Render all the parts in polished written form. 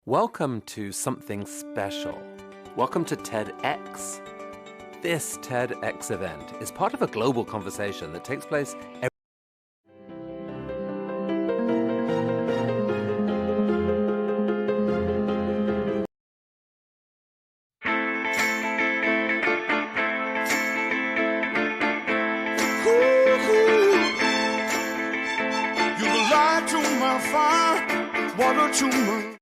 Welcome to something special. Welcome to TEDx. This TEDx event is part of a global conversation that takes place You light to my fire, water to my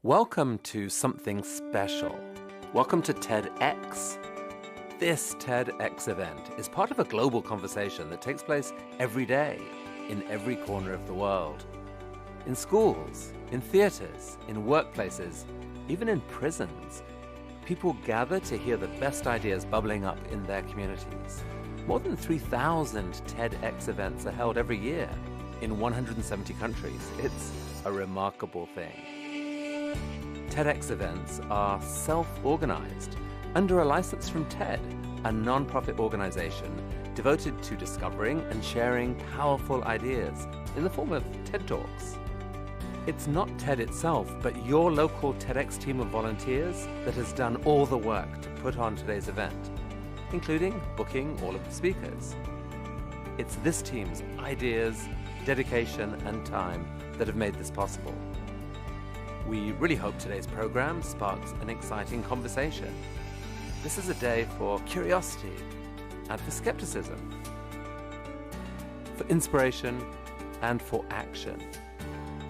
Welcome to something special. Welcome to TEDx. This TEDx event is part of a global conversation that takes place every day in every corner of the world. In schools, in theaters, in workplaces, even in prisons, people gather to hear the best ideas bubbling up in their communities. More than 3,000 TEDx events are held every year in 170 countries. It's a remarkable thing. TEDx events are self-organized under a license from TED, a non-profit organization devoted to discovering and sharing powerful ideas in the form of TED Talks. It's not TED itself, but your local TEDx team of volunteers that has done all the work to put on today's event, including booking all of the speakers. It's this team's ideas, dedication, and time that have made this possible. We really hope today's program sparks an exciting conversation. This is a day for curiosity and for skepticism, for inspiration and for action.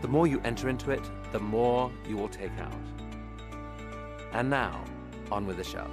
The more you enter into it, the more you will take out. And now, on with the show.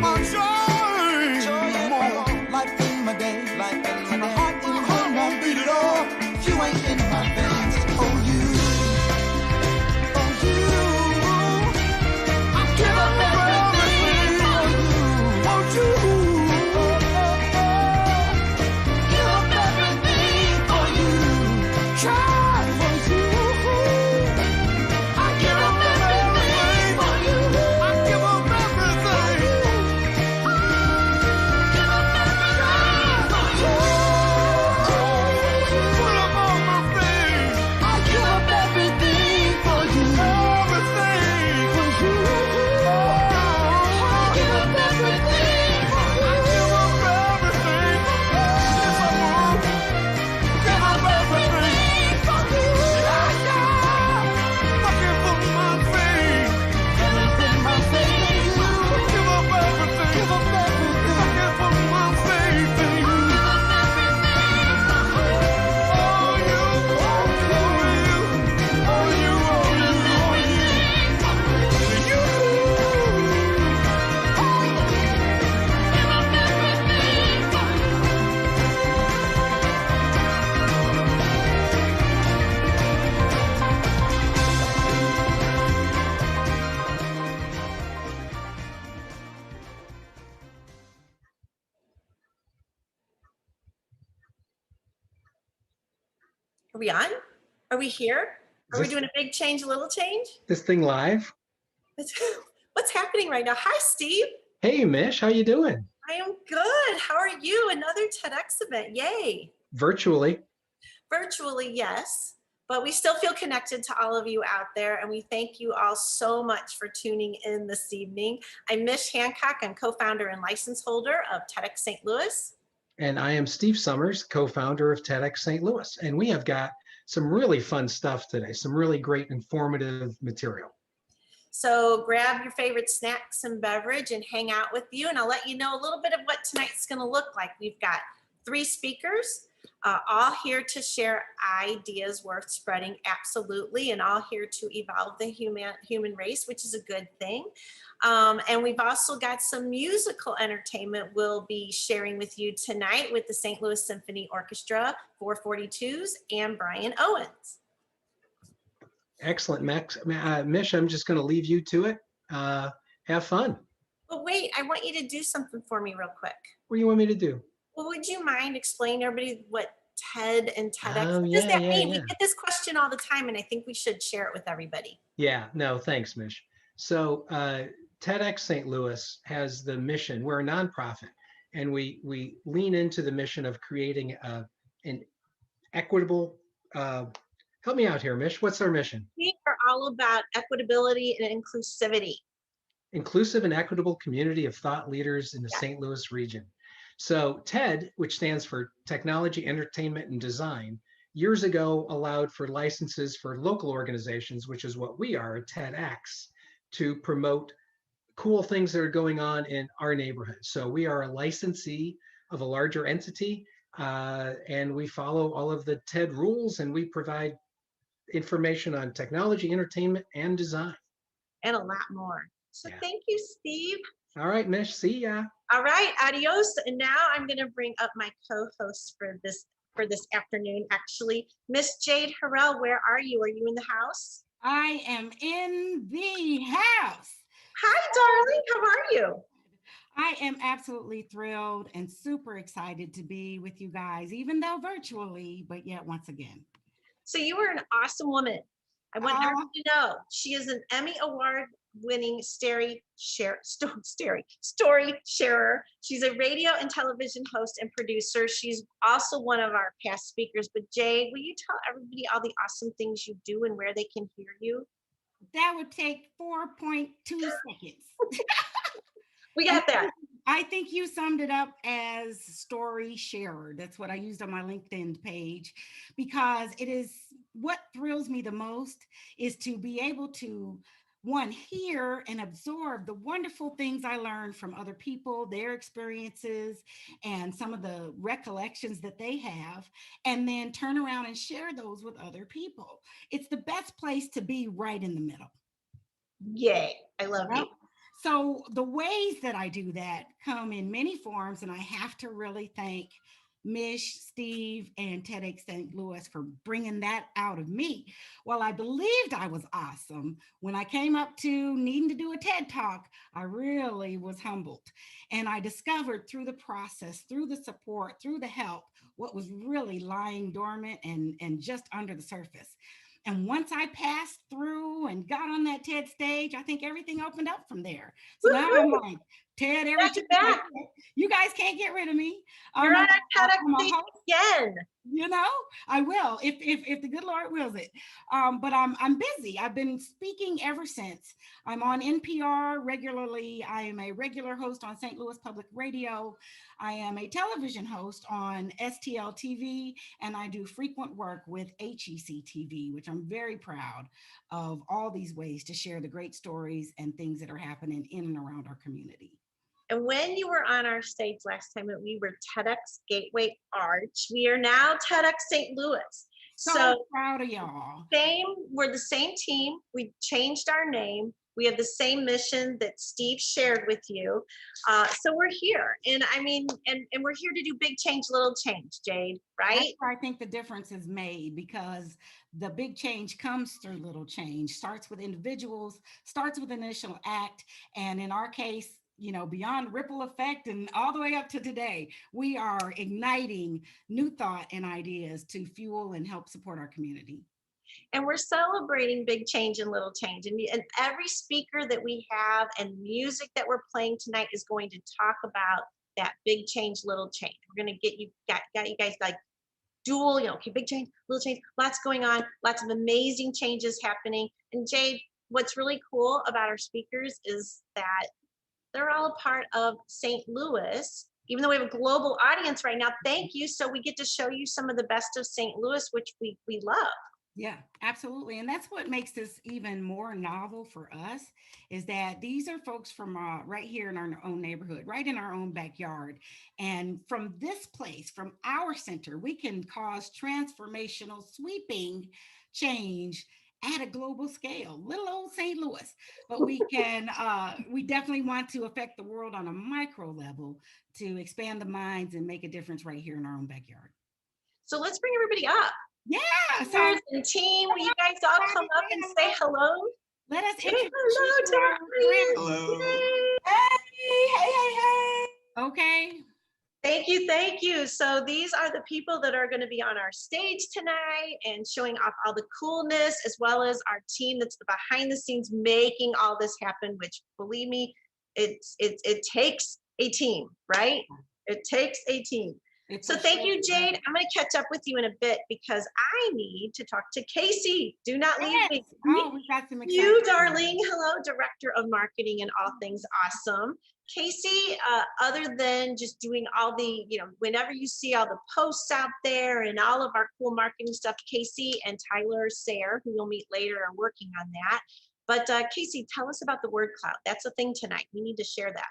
my joy. Joy in my heart, life in my day, life in my My day. heart won't beat it all. You ain't in my veins. Oh, you. Oh, you. I give up everything for you. Won't you? Give up everything for you. Try for you. I give up everything for you. I give up everything. Put up all my things. I give up everything for you. Everything for you. I give up everything for I you. give up everything. Yes, I will. Give up everything. Yeah, yeah. Looking for my thing. Everything my faith in you. Give up everything. Give up everything. Looking for my faith in you. Oh, you, oh, you, Are we on? Are we here? Are we Is doing a big change, a little change? this thing live? What's happening right now? Hi, Steve. Hey, Mish, how you doing? I am good. How are you? Another TEDx event. Yay. Virtually. Virtually, yes, but we still feel connected to all of you out there, and we thank you all so much for tuning in this evening. I'm Mish Hancock. I'm co-founder and license holder of TEDx St. Louis. And I am Steve Summers, co-founder of TEDxStLouis. And we have got some really fun stuff today, some really great informative material. So grab your favorite snacks and beverage and hang out with you, and I'll let you know a little bit of what tonight's going to look like. We've got 3 speakers, all here to share ideas worth spreading, absolutely, and all here to evolve the human race, which is a good thing. And we've also got some musical entertainment we'll be sharing with you tonight with the St. Louis Symphony Orchestra, 442s, and Brian Owens. Excellent, Max. Mish, I'm just going to leave you to it. Have fun. But wait, I want you to do something for me real quick. What do you want me to do? Well, would you mind explaining to everybody what TED and TEDx, Oh, what does that mean? yeah. We get this question all the time, and I think we should share it with everybody. Yeah, no, thanks, Mish. So TEDx St. Louis has the mission, we're a nonprofit, and we lean into the mission of creating an equitable, help me out here, Mish, what's our mission? We are all about equitability and inclusivity. Inclusive and equitable community of thought leaders in the St. Louis region. So TED, which stands for Technology, Entertainment, and Design, years ago allowed for licenses for local organizations, which is what we are, TEDx, to promote cool things that are going on in our neighborhood. So we are a licensee of a larger entity, and we follow all of the TED rules, and we provide information on technology, entertainment, and design. And a lot more. So Yeah. thank you, Steve. All right, Mish, see ya. All right, adios. And now I'm going to bring up my co-host for this afternoon, actually. Miss Jade Harrell, where are you? Are you in the house? I am in the house. Hi, darling. How are you? I am absolutely thrilled and super excited to be with you guys, even though virtually, but yet once again. So you are an awesome woman. I want everyone to know she is an Emmy Award-winning story sharer. She's a radio and television host and producer. She's also one of our past speakers. But Jade, will you tell everybody all the awesome things you do and where they can hear you? That would take 4.2 seconds. We got that. I think you summed it up as story sharer. That's what I used on my LinkedIn page, because it is what thrills me the most is to be able to, one, hear and absorb the wonderful things I learned from other people, their experiences, and some of the recollections that they have, and then turn around and share those with other people. It's the best place to be, right in the middle. Yay. I love you. So the ways that I do that come in many forms, and I have to really thank Mish, Steve, and TEDx St. Louis for bringing that out of me. While I believed I was awesome, when I came up to needing to do a TED Talk, I really was humbled. And I discovered through the process, through the support, through the help, what was really lying dormant and just under the surface. And once I passed through and got on that TED stage, I think everything opened up from there. So now I'm Woo-hoo! like, TED every Back to back. you guys can't get rid of me. You're on I'm our TEDx a stage host. again. You know, I will if the good Lord wills it. But I'm busy. I've been speaking ever since. I'm on NPR regularly. I am a regular host on St. Louis Public Radio. I am a television host on STL TV, and I do frequent work with HEC TV, which I'm very proud of all these ways to share the great stories and things that are happening in and around our community. And when you were on our stage last time, we were TEDx Gateway Arch. We are now TEDx St. Louis. So proud of y'all. We're the same team. We changed our name. We have the same mission that Steve shared with you. So we're here. And I mean, and we're here to do big change, little change, Jade, right? That's where I think the difference is made, because the big change comes through little change, starts with individuals, starts with initial act. And in our case, you know, beyond ripple effect and all the way up to today, we are igniting new thought and ideas to fuel and help support our community. And we're celebrating big change and little change. And every speaker that we have and music that we're playing tonight is going to talk about that big change, little change. We're going to get you guys like dual, you know, okay, big change, little change, lots going on, lots of amazing changes happening. And Jade, what's really cool about our speakers is that they're all a part of St. Louis, even though we have a global audience right now. Thank you. So we get to show you some of the best of St. Louis, which we love. Yeah, absolutely. And that's what makes this even more novel for us, is that these are folks from right here in our own neighborhood, right in our own backyard. And from this place, from our center, we can cause transformational, sweeping change at a global scale, little old St. Louis. But we can, we definitely want to affect the world on a micro level to expand the minds and make a difference right here in our own backyard. So let's bring everybody up. Yeah. So and team, will you guys all come up and say hello? Let us Say introduce hello you to to our our friends. Hello. Hey. Okay. Thank you. So these are the people that are going to be on our stage tonight and showing off all the coolness, as well as our team that's the behind the scenes making all this happen, which, believe me, it takes a team, right? It takes a team. So thank you, Jade. I'm going to catch up with you in a bit because I need to talk to Casey. Do not leave me. Oh, we got some exciting. You, darling. Hello, Director of Marketing and All Things Awesome. Casey, other than just doing all the, you know, whenever you see all the posts out there and all of our cool marketing stuff, Casey and Tyler Sayre, who you'll meet later, are working on that. But Casey, tell us about the word cloud. That's a thing tonight. We need to share that.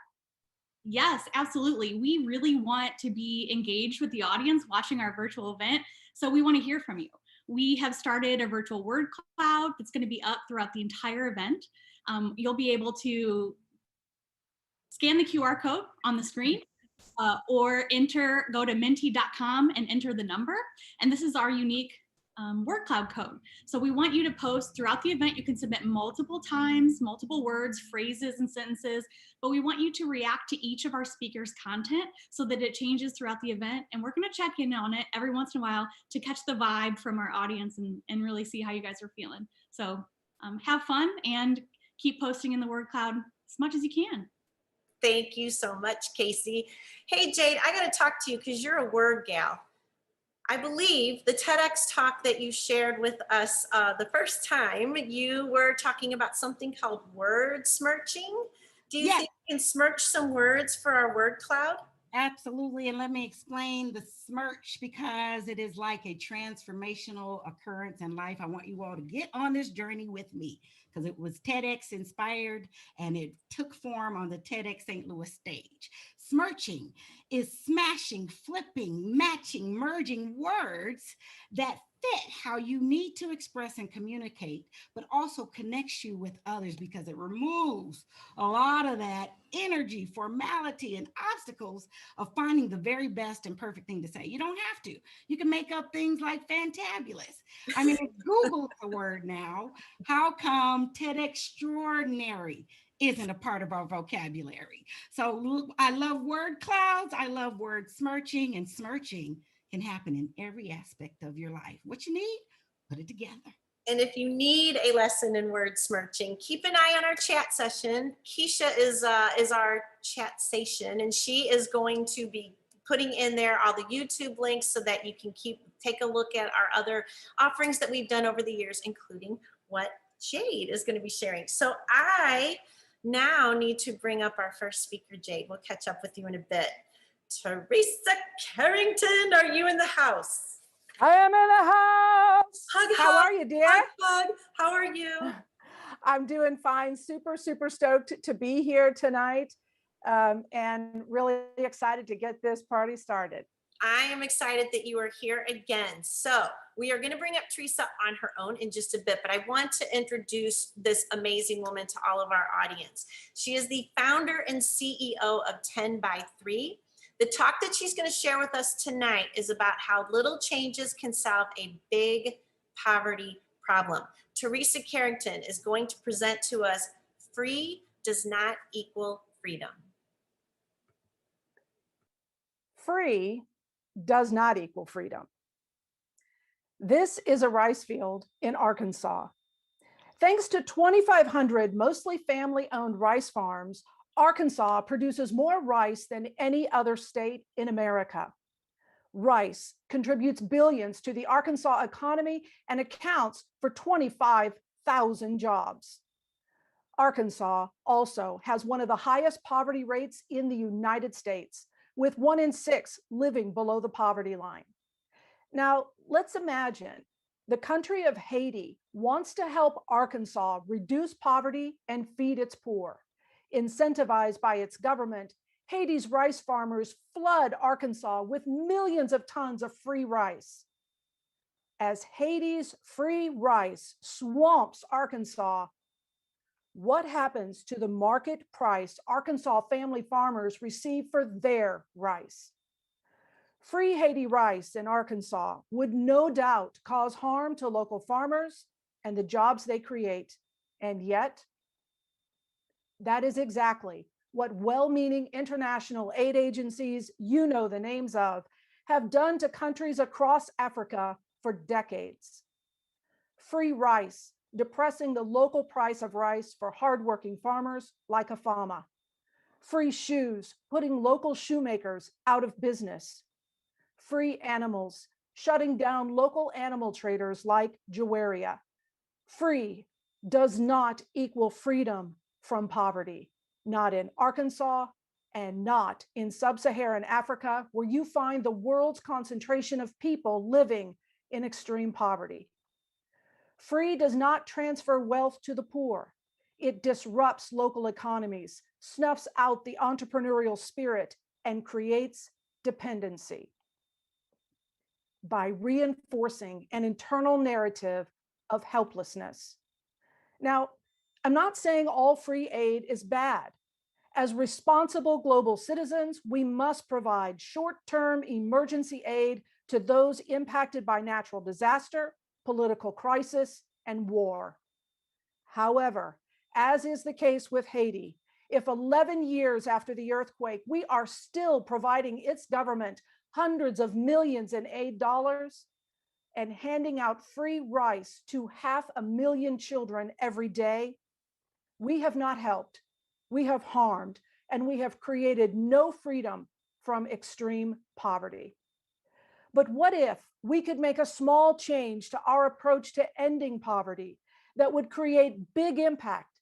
Yes, absolutely. We really want to be engaged with the audience watching our virtual event. So we want to hear from you. We have started a virtual word cloud that's going to be up throughout the entire event. You'll be able to scan the QR code on the screen or go to menti.com and enter the number. And this is our unique word cloud code. So we want you to post throughout the event. You can submit multiple times, multiple words, phrases, and sentences, but we want you to react to each of our speakers' content so that it changes throughout the event. And we're going to check in on it every once in a while to catch the vibe from our audience and really see how you guys are feeling. So have fun and keep posting in the word cloud as much as you can. Thank you so much, Casey. Hey, Jade, I got to talk to you because you're a word gal. I believe the TEDx talk that you shared with us the first time, you were talking about something called word smirching. Do you think you can smirch some words for our word cloud? Absolutely. And let me explain the smirch, because it is like a transformational occurrence in life. I want you all to get on this journey with me, because it was TEDx inspired and it took form on the TEDx St. Louis stage. Smirching is smashing, flipping, matching, merging words that fit how you need to express and communicate, but also connects you with others because it removes a lot of that energy, formality, and obstacles of finding the very best and perfect thing to say. You don't have to. You can make up things like fantabulous. I mean, Google is a word now. How come TEDxStLouis isn't a part of our vocabulary? So I love word clouds. I love word smirching, and smirching can happen in every aspect of your life. What you need, put it together. And if you need a lesson in word smirching, keep an eye on our chat session. Keisha is our chat station, and she is going to be putting in there all the YouTube links so that you can take a look at our other offerings that we've done over the years, including what Jade is going to be sharing. So I now need to bring up our first speaker, Jade. We'll catch up with you in a bit. Teresa Carrington, are you in the house? I am in the house. Hug, How hug, are you, dear? hug, hug. How are you? I'm doing fine. Super, super stoked to be here tonight, and really excited to get this party started. I am excited that you are here again. So we are going to bring up Teresa on her own in just a bit, but I want to introduce this amazing woman to all of our audience. She is the founder and CEO of 10 by 3. The talk that she's going to share with us tonight is about how little changes can solve a big poverty problem. Teresa Carrington is going to present to us, free does not equal freedom. Free does not equal freedom. This is a rice field in Arkansas. Thanks to 2,500 mostly family-owned rice farms, Arkansas produces more rice than any other state in America. Rice contributes billions to the Arkansas economy and accounts for 25,000 jobs. Arkansas also has one of the highest poverty rates in the United States, with 1 in 6 living below the poverty line. Now, let's imagine the country of Haiti wants to help Arkansas reduce poverty and feed its poor. Incentivized by its government, Haiti's rice farmers flood Arkansas with millions of tons of free rice. As Haiti's free rice swamps Arkansas, what happens to the market price Arkansas family farmers receive for their rice? Free Haiti rice in Arkansas would no doubt cause harm to local farmers and the jobs they create. And yet, that is exactly what well-meaning international aid agencies, you know the names of, have done to countries across Africa for decades. Free rice, depressing the local price of rice for hardworking farmers like Afama. Free shoes, putting local shoemakers out of business. Free animals, shutting down local animal traders like Joweria. Free does not equal freedom from poverty, not in Arkansas and not in sub-Saharan Africa, where you find the world's concentration of people living in extreme poverty. Free does not transfer wealth to the poor. It disrupts local economies, snuffs out the entrepreneurial spirit, and creates dependency by reinforcing an internal narrative of helplessness. Now, I'm not saying all free aid is bad. As responsible global citizens, we must provide short-term emergency aid to those impacted by natural disaster, political crisis, and war. However, as is the case with Haiti, if 11 years after the earthquake, we are still providing its government hundreds of millions in aid dollars and handing out free rice to 500,000 children every day, we have not helped, we have harmed, and we have created no freedom from extreme poverty. But what if we could make a small change to our approach to ending poverty that would create big impact?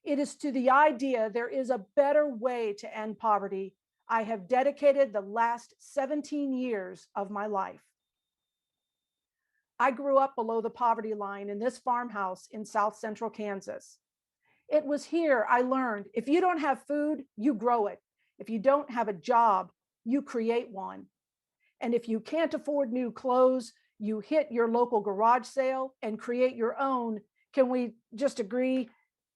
It is to the idea there is a better way to end poverty I have dedicated the last 17 years of my life. I grew up below the poverty line in this farmhouse in South Central Kansas. It was here I learned if you don't have food, you grow it. If you don't have a job, you create one. And if you can't afford new clothes, you hit your local garage sale and create your own, can we just agree,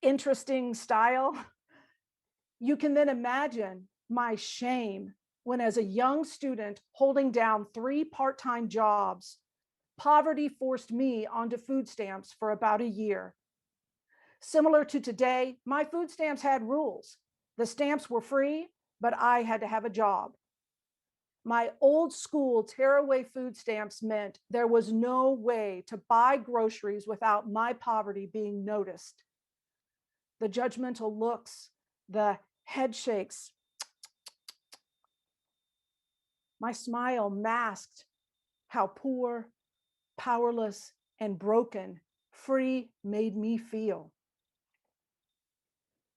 interesting style? You can then imagine my shame when, as a young student holding down 3 part-time jobs, poverty forced me onto food stamps for about a year. Similar to today, my food stamps had rules. The stamps were free, but I had to have a job. My old school tearaway food stamps meant there was no way to buy groceries without my poverty being noticed. The judgmental looks, the head shakes. My smile masked how poor, powerless, and broken free made me feel.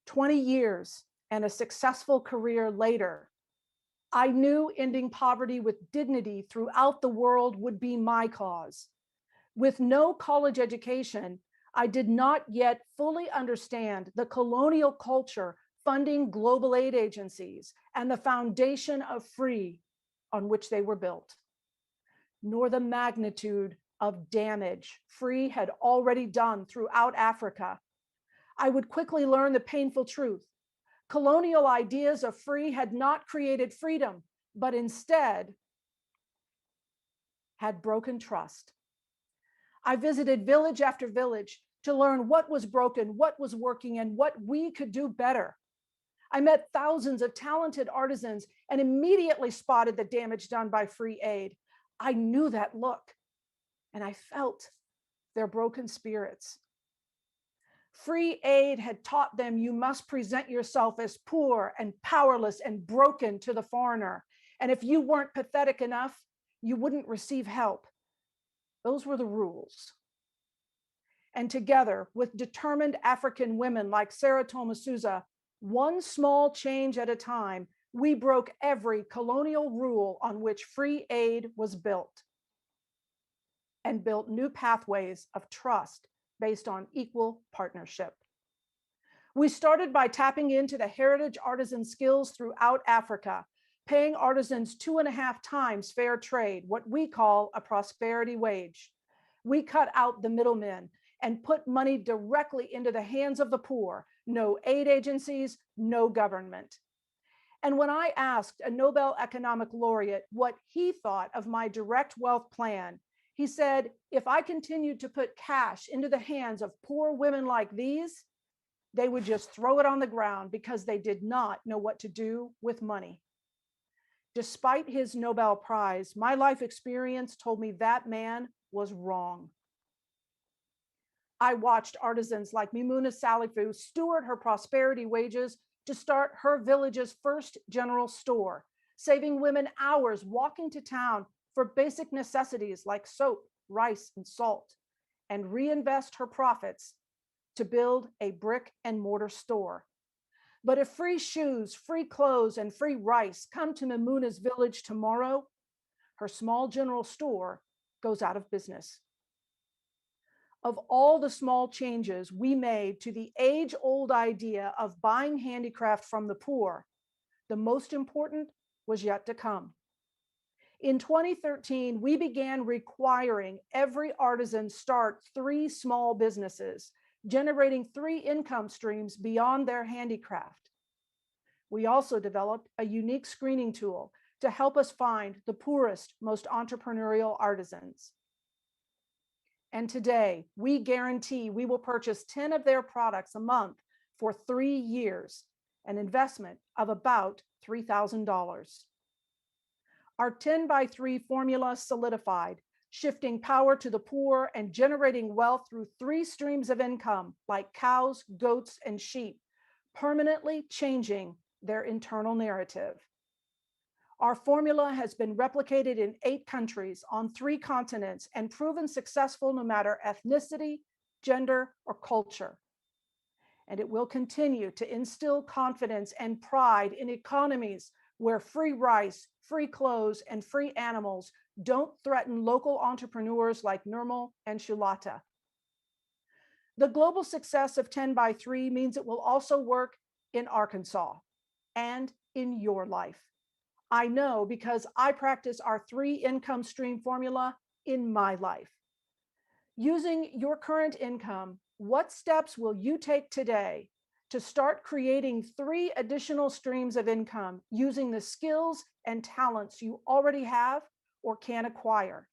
20 years and a successful career later, I knew ending poverty with dignity throughout the world would be my cause. With no college education, I did not yet fully understand the colonial culture funding global aid agencies and the foundation of free on which they were built, nor the magnitude of damage free had already done throughout Africa. I would quickly learn the painful truth. Colonial ideas of free had not created freedom, but instead had broken trust. I visited village after village to learn what was broken, what was working, and what we could do better. I met thousands of talented artisans and immediately spotted the damage done by free aid. I knew that look, and I felt their broken spirits. Free aid had taught them you must present yourself as poor and powerless and broken to the foreigner. And if you weren't pathetic enough, you wouldn't receive help. Those were the rules. And together with determined African women like Sarah Tomasuza, one small change at a time, we broke every colonial rule on which free aid was built and built new pathways of trust based on equal partnership. We started by tapping into the heritage artisan skills throughout Africa, paying artisans 2.5 times fair trade, what we call a prosperity wage. We cut out the middlemen and put money directly into the hands of the poor. No aid agencies, no government. And when I asked a Nobel economic laureate what he thought of my direct wealth plan, he said, if I continued to put cash into the hands of poor women like these, they would just throw it on the ground because they did not know what to do with money. Despite his Nobel Prize, my life experience told me that man was wrong. I watched artisans like Mimuna Salifu steward her prosperity wages to start her village's first general store, saving women hours walking to town for basic necessities like soap, rice, and salt, and reinvest her profits to build a brick and mortar store. But if free shoes, free clothes, and free rice come to Mimuna's village tomorrow, her small general store goes out of business. Of all the small changes we made to the age-old idea of buying handicraft from the poor, the most important was yet to come. In 2013, we began requiring every artisan start 3 small businesses, generating 3 income streams beyond their handicraft. We also developed a unique screening tool to help us find the poorest, most entrepreneurial artisans. And today, we guarantee we will purchase 10 of their products a month for 3 years, an investment of about $3,000. Our 10x3 formula solidified, shifting power to the poor and generating wealth through 3 streams of income like cows, goats, and sheep, permanently changing their internal narrative. Our formula has been replicated in 8 countries on 3 continents and proven successful no matter ethnicity, gender, or culture. And it will continue to instill confidence and pride in economies where free rice, free clothes, and free animals don't threaten local entrepreneurs like Nirmal and Shulata. The global success of 10x3 means it will also work in Arkansas and in your life. I know because I practice our 3 income stream formula in my life. Using your current income, what steps will you take today to start creating 3 additional streams of income using the skills and talents you already have or can acquire?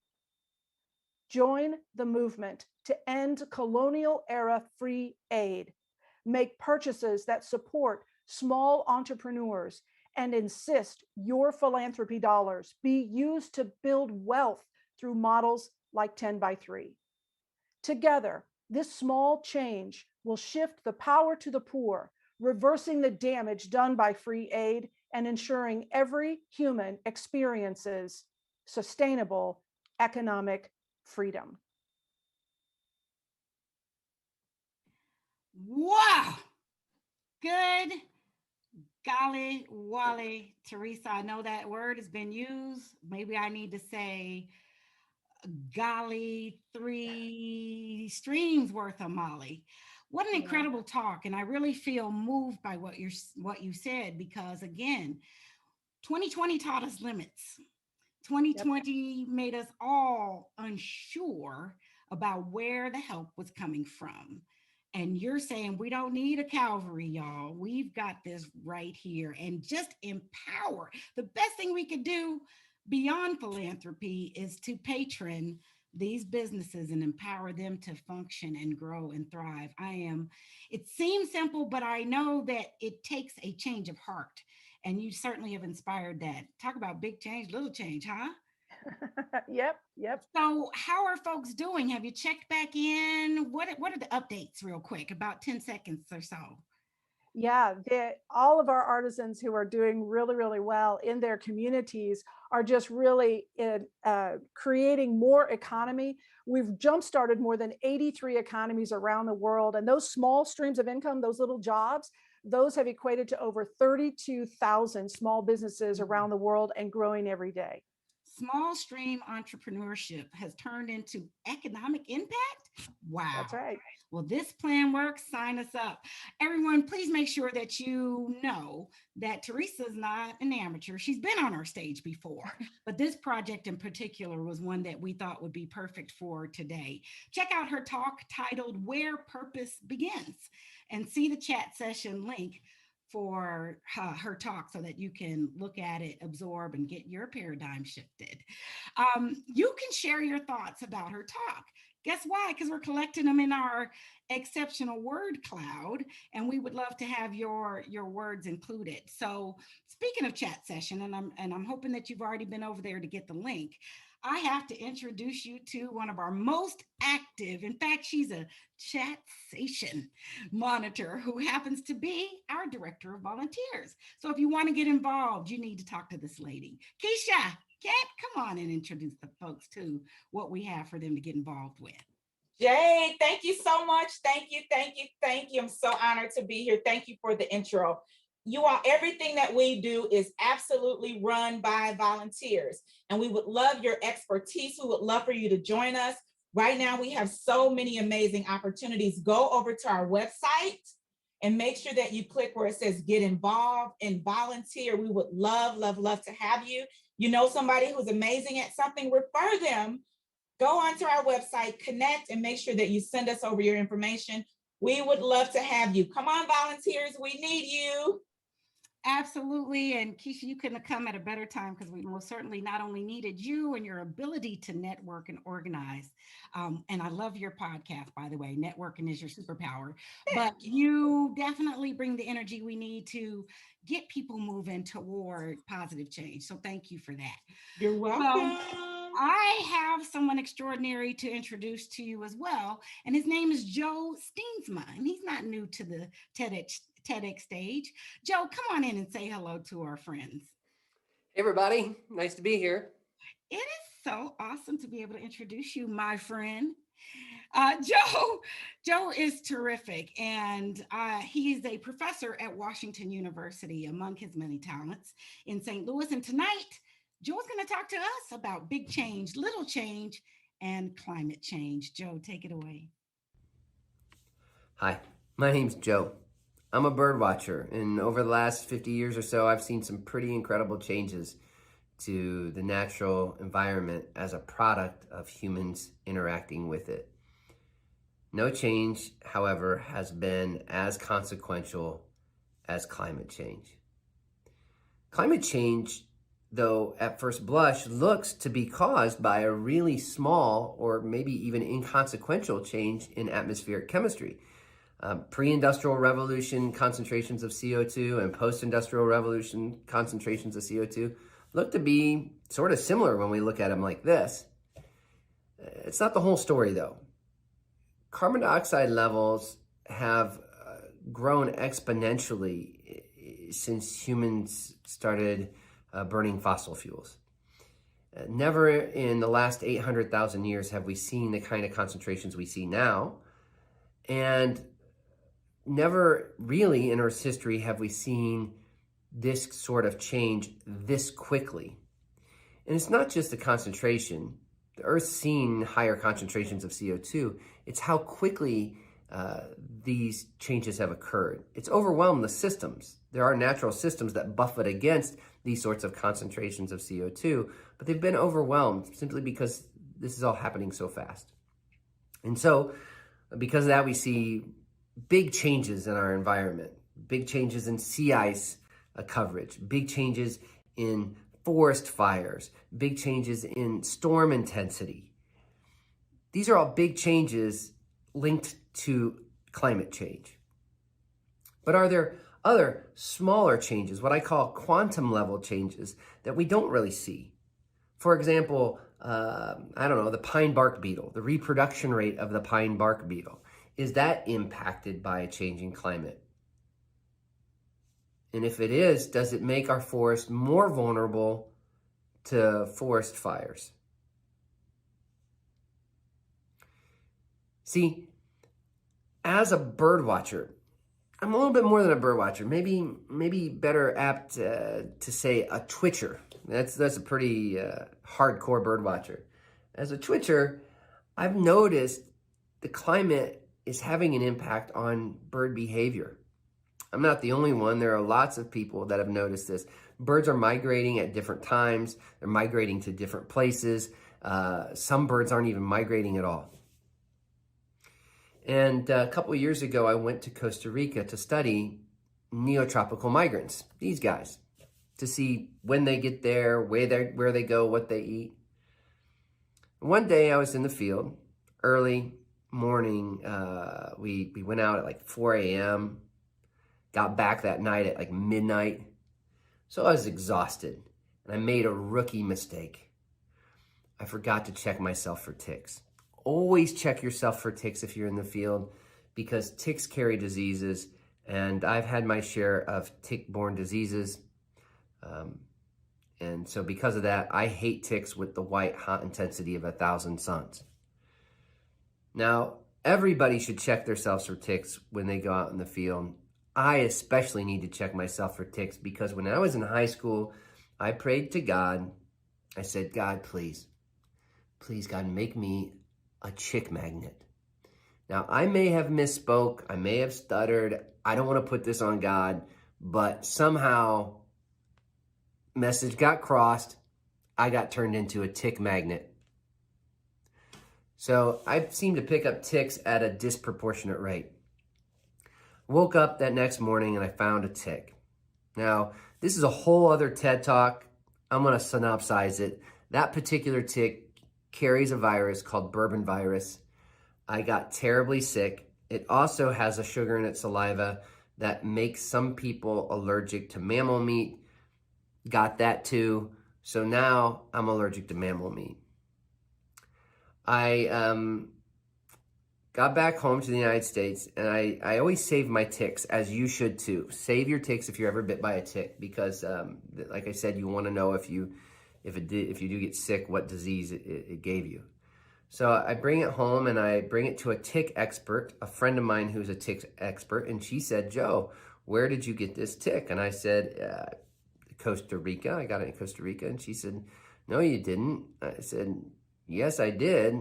Join the movement to end colonial era free aid. Make purchases that support small entrepreneurs and insist your philanthropy dollars be used to build wealth through models like 10 by 3. Together, this small change will shift the power to the poor, reversing the damage done by free aid and ensuring every human experiences sustainable economic freedom. Wow. Good golly Wally, Teresa. I know that word has been used. Maybe I need to say golly 3 streams worth of Molly. What an incredible talk. And I really feel moved by what you said, because again, 2020 taught us limits. 2020 made us all unsure about where the help was coming from. And you're saying we don't need a Calvary, y'all. We've got this right here. And just empower. The best thing we could do beyond philanthropy is to patron these businesses and empower them to function and grow and thrive. It seems simple, but I know that it takes a change of heart. And you certainly have inspired that. Talk about big change, little change, huh? Yep. So how are folks doing? Have you checked back in? What are the updates real quick, about 10 seconds or so? Yeah, all of our artisans who are doing really, really well in their communities are just really creating more economy. We've jump-started more than 83 economies around the world. And those small streams of income, those little jobs, those have equated to over 32,000 small businesses around the world and growing every day. Small stream entrepreneurship has turned into economic impact? Wow. That's right. Well, this plan works. Sign us up. Everyone, please make sure that you know that Teresa's not an amateur. She's been on our stage before, but this project in particular was one that we thought would be perfect for today. Check out her talk titled Where Purpose Begins and see the chat session link for her talk so that you can look at it, absorb, and get your paradigm shifted. You can share your thoughts about her talk. Guess why? Because we're collecting them in our exceptional word cloud, and we would love to have your words included. So speaking of chat session, and I'm hoping that you've already been over there to get the link, I have to introduce you to one of our most active, in fact, she's a chat-sation monitor who happens to be our director of volunteers. So if you want to get involved, you need to talk to this lady. Keisha, come on and introduce the folks to what we have for them to get involved with. Jay, thank you so much. Thank you. I'm so honored to be here. Thank you for the intro. You all, everything that we do is absolutely run by volunteers, and we would love your expertise. We would love for you to join us. Right now, we have so many amazing opportunities. Go over to our website and make sure that you click where it says get involved and volunteer. We would love to have you. You know somebody who's amazing at something, refer them. Go onto our website, connect, and make sure that you send us over your information. We would love to have you. Come on, volunteers, we need you. Absolutely. And Keisha, you couldn't have come at a better time, because we most certainly not only needed you and your ability to network and organize. And I love your podcast, by the way. Networking is your superpower. But you definitely bring the energy we need to get people moving toward positive change. So thank you for that. You're welcome. I have someone extraordinary to introduce to you as well. And his name is Joe Steensma. And he's not new to the TEDx stage. Joe, come on in and say hello to our friends. Hey, everybody. Nice to be here. It is so awesome to be able to introduce you, my friend. Joe is terrific, and he is a professor at Washington University, among his many talents, in St. Louis. And tonight, Joe's going to talk to us about big change, little change, and climate change. Joe, take it away. Hi, my name's Joe. I'm a bird watcher, and over the last 50 years or so, I've seen some pretty incredible changes to the natural environment as a product of humans interacting with it. No change, however, has been as consequential as climate change. Climate change, though, at first blush, looks to be caused by a really small or maybe even inconsequential change in atmospheric chemistry. Pre-industrial revolution concentrations of CO2 and post-industrial revolution concentrations of CO2 look to be sort of similar when we look at them like this. It's not the whole story, though. Carbon dioxide levels have grown exponentially since humans started burning fossil fuels. Never in the last 800,000 years have we seen the kind of concentrations we see now. And never really in Earth's history have we seen this sort of change this quickly. And it's not just the concentration. The Earth's seen higher concentrations of CO2. It's how quickly these changes have occurred. It's overwhelmed the systems. There are natural systems that buffet against these sorts of concentrations of CO2, but they've been overwhelmed simply because this is all happening so fast. And so because of that, we see big changes in our environment, big changes in sea ice coverage, big changes in forest fires, big changes in storm intensity. These are all big changes linked to climate change. But are there other smaller changes, what I call quantum level changes, that we don't really see? For example, the pine bark beetle, the reproduction rate of the pine bark beetle. Is that impacted by a changing climate? And if it is, does it make our forest more vulnerable to forest fires? See, as a bird watcher, I'm a little bit more than a bird watcher. Maybe better apt to say a twitcher. That's a pretty hardcore bird watcher. As a twitcher, I've noticed the climate is having an impact on bird behavior. I'm not the only one. There are lots of people that have noticed this. Birds are migrating at different times. They're migrating to different places. Some birds aren't even migrating at all. And a couple of years ago, I went to Costa Rica to study neotropical migrants, these guys, to see when they get there, where they go, what they eat. One day I was in the field, early morning. We went out at like 4 a.m., got back that night at like midnight. So I was exhausted, and I made a rookie mistake. I forgot to check myself for ticks. Always check yourself for ticks if you're in the field, because ticks carry diseases, and I've had my share of tick-borne diseases. And so because of that, I hate ticks with the white hot intensity of 1,000 suns. Now, everybody should check themselves for ticks when they go out in the field. I especially need to check myself for ticks because when I was in high school, I prayed to God. I said, God, please, God, make me a chick magnet. Now, I may have misspoke. I may have stuttered. I don't want to put this on God, but somehow message got crossed. I got turned into a tick magnet. So I seem to pick up ticks at a disproportionate rate. Woke up that next morning and I found a tick. Now, this is a whole other TED Talk. I'm going to synopsize it. That particular tick carries a virus called bourbon virus. I got terribly sick. It also has a sugar in its saliva that makes some people allergic to mammal meat. Got that too. So now I'm allergic to mammal meat. I got back home to the United States, and I always save my ticks, as you should too. Save your ticks if you're ever bit by a tick, because like I said, you want to know if you do get sick, what disease it gave you. So I bring it home and I bring it to a tick expert, a friend of mine who's a tick expert, and she said, Joe, where did you get this tick? And I said, Costa Rica. I got it in Costa Rica. And she said, no, you didn't. I said, yes, I did.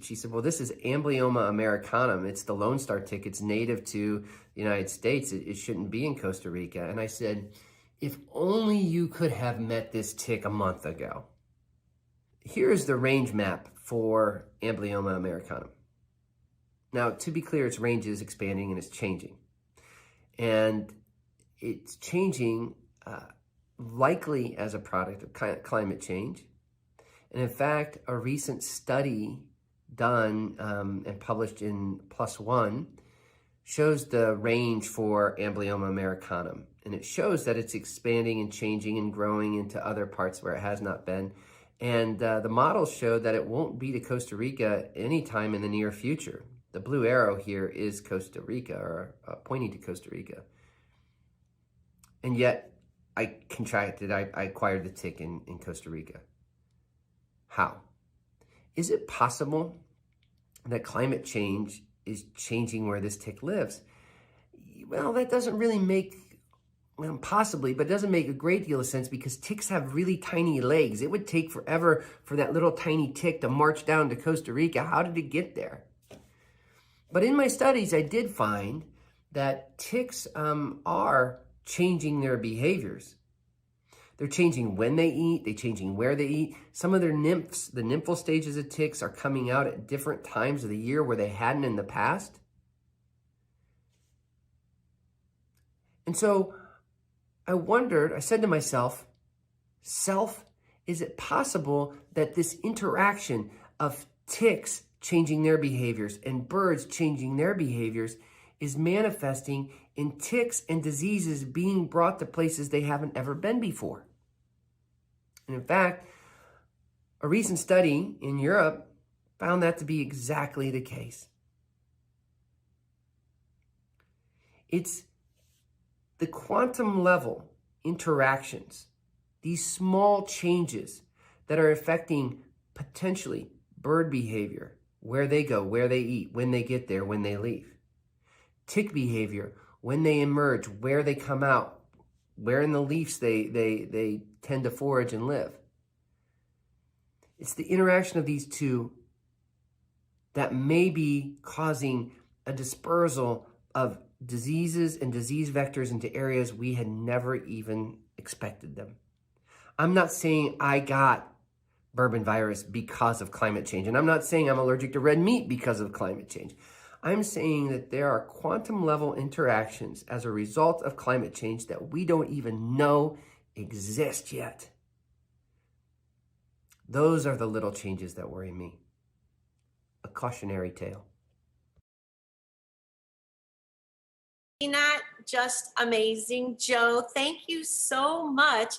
she said, well, this is Amblyomma americanum. It's the Lone Star tick. It's native to the United States. It shouldn't be in Costa Rica. And I said, if only you could have met this tick a month ago. Here's the range map for Amblyomma americanum. Now, to be clear, its range is expanding and it's changing. And it's changing likely as a product of climate change. And in fact, a recent study done and published in PLOS ONE shows the range for Amblyomma americanum. And it shows that it's expanding and changing and growing into other parts where it has not been. And the models show that it won't be to Costa Rica anytime in the near future. The blue arrow here is Costa Rica, or pointing to Costa Rica. And yet, I acquired the tick in Costa Rica. How? Is it possible that climate change is changing where this tick lives? Well, that doesn't really make, well, possibly, but it doesn't make a great deal of sense because ticks have really tiny legs. It would take forever for that little tiny tick to march down to Costa Rica. How did it get there? But in my studies, I did find that ticks are changing their behaviors. They're changing when they eat, they're changing where they eat. Some of their nymphs, the nymphal stages of ticks, are coming out at different times of the year where they hadn't in the past. And so I said to myself, is it possible that this interaction of ticks changing their behaviors and birds changing their behaviors is manifesting in ticks and diseases being brought to places they haven't ever been before? And in fact, a recent study in Europe found that to be exactly the case. It's the quantum level interactions, these small changes that are affecting potentially bird behavior, where they go, where they eat, when they get there, when they leave. Tick behavior, when they emerge, where they come out, where in the leaves they tend to forage and live. It's the interaction of these two that may be causing a dispersal of diseases and disease vectors into areas we had never even expected them. I'm not saying I got bourbon virus because of climate change, and I'm not saying I'm allergic to red meat because of climate change. I'm saying that there are quantum level interactions as a result of climate change that we don't even know exist yet. Those are the little changes that worry me. A cautionary tale. Not just amazing. Joe, thank you so much.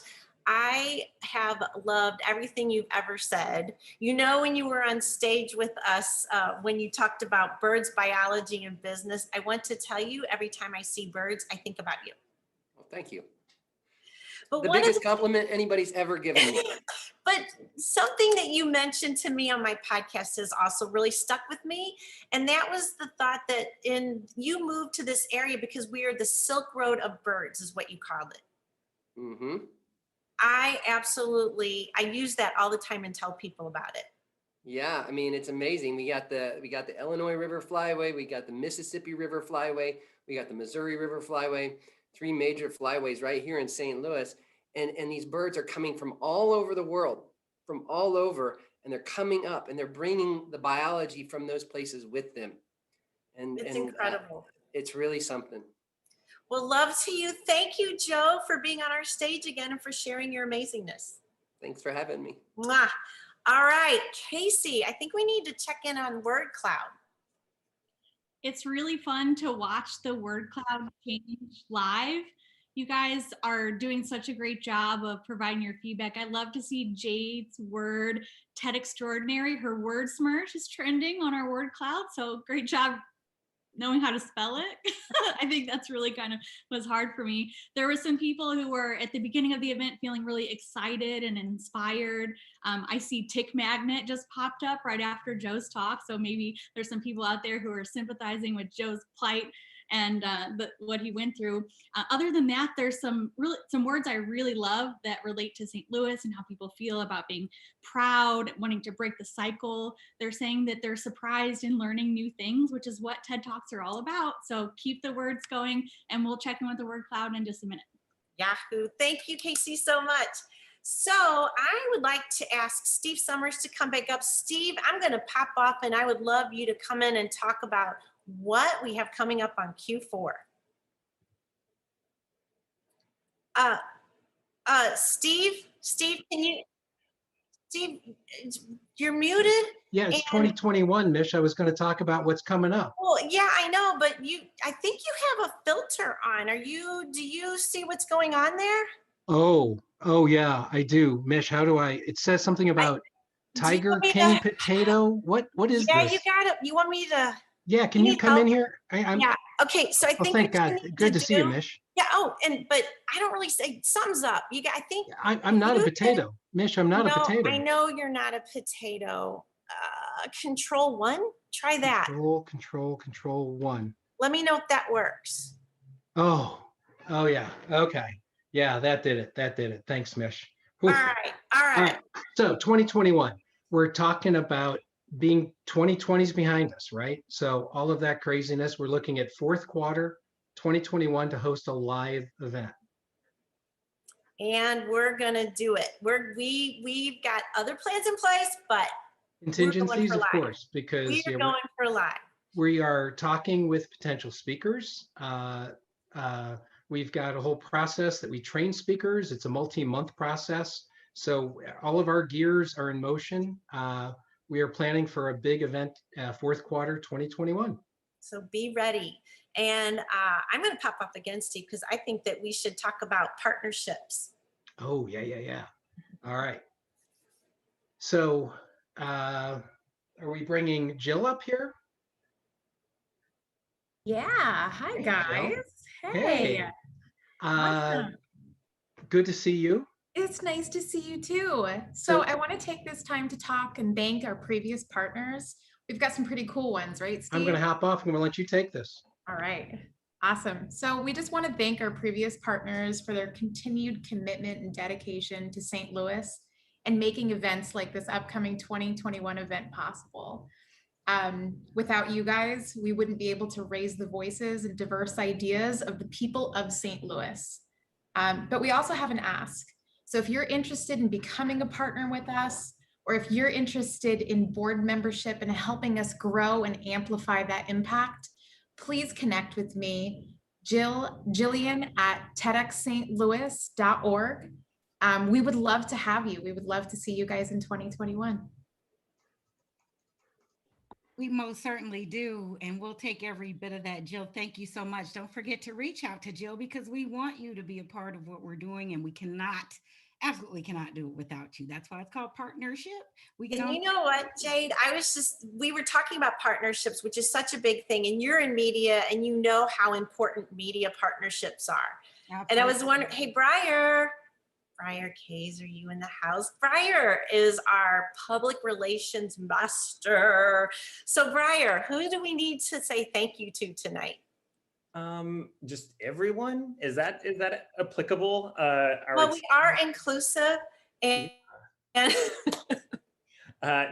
I have loved everything you've ever said. You know, when you were on stage with us, when you talked about birds, biology, and business, I want to tell you, every time I see birds, I think about you. Well, thank you. But The biggest compliment anybody's ever given me. But something that you mentioned to me on my podcast has also really stuck with me. And that was the thought that you moved to this area because we are the Silk Road of birds, is what you called it. Mm-hmm. I use that all the time and tell people about it. Yeah, I mean, it's amazing. We got the Illinois River Flyway, we got the Mississippi River Flyway, we got the Missouri River Flyway, 3 major flyways right here in St. Louis. And these birds are coming from all over the world, from all over, and they're coming up and they're bringing the biology from those places with them. And it's incredible. It's really something. Well, love to you. Thank you, Joe, for being on our stage again and for sharing your amazingness. Thanks for having me. Mwah. All right, Casey, I think we need to check in on word cloud. It's really fun to watch the word cloud change live. You guys are doing such a great job of providing your feedback. I love to see Jade's word, TEDxStLouis. Her word smirch is trending on our word cloud. So great job knowing how to spell it. I think that's really kind of was hard for me. There were some people who were at the beginning of the event feeling really excited and inspired. I see Tick Magnet just popped up right after Joe's talk. So maybe there's some people out there who are sympathizing with Joe's plight. and what he went through. Other than that, there's some words I really love that relate to St. Louis and how people feel about being proud, wanting to break the cycle. They're saying that they're surprised in learning new things, which is what TED Talks are all about. So keep the words going, and we'll check in with the word cloud in just a minute. Yahoo. Thank you, Casey, so much. So I would like to ask Steve Summers to come back up. Steve, I'm going to pop off, and I would love you to come in and talk about what we have coming up on Q4. Steve, Steve, you're muted. Yeah, it's And- 2021, Mish. I was going to talk about what's coming up. Well, yeah, I know, but I think you have a filter on. Do you see what's going on there? Oh yeah, I do. Mish, how do I? It says something about Tiger King potato. What is Yeah, this? you got it. You want me to? Yeah, can you come in here? Yeah. Okay. So I think. Thank God. Good to see you, Mish. Yeah. Oh, but I don't really say thumbs up. I think. I'm not a potato, Mish. I'm not a potato. I know you're not a potato. Control 1. Try that. Control 1. Let me know if that works. Oh yeah. Okay. Yeah, that did it. Thanks, Mish. All right. So 2021, we're talking about being 2020's behind us, right? So all of that craziness, we're looking at fourth quarter 2021 to host a live event. And we're gonna do it. We've got other plans in place, but Contingencies, of course, because we are going for live. We are talking with potential speakers. We've got a whole process that we train speakers. It's a multi-month process. So all of our gears are in motion. We are planning for a big event, fourth quarter 2021. So be ready. And I'm going to pop up again, Steve, because I think that we should talk about partnerships. Oh, yeah. All right. So are we bringing Jill up here? Yeah. Hi, guys. Hey. Awesome. Good to see you. It's nice to see you too. So I want to take this time to talk and thank our previous partners. We've got some pretty cool ones, right, Steve? I'm going to hop off. I'm going to let you take this. All right. Awesome. So we just want to thank our previous partners for their continued commitment and dedication to St. Louis and making events like this upcoming 2021 event possible. Without you guys, we wouldn't be able to raise the voices and diverse ideas of the people of St. Louis. But we also have an ask. So if you're interested in becoming a partner with us, or if you're interested in board membership and helping us grow and amplify that impact, please connect with me, Jillian at TEDxStLouis.org. We would love to have you. We would love to see you guys in 2021. We most certainly do, and we'll take every bit of that. Jill, thank you so much. Don't forget to reach out to Jill, because we want you to be a part of what we're doing, and we absolutely cannot do it without you. That's why it's called partnership. And you know what, Jade, we were talking about partnerships, which is such a big thing, and you're in media and you know how important media partnerships are. Absolutely. And I was wondering, hey, Briar Kays, are you in the house? Briar is our public relations master. So Briar, who do we need to say thank you to tonight? Just everyone. Is that applicable? Well, we are inclusive, and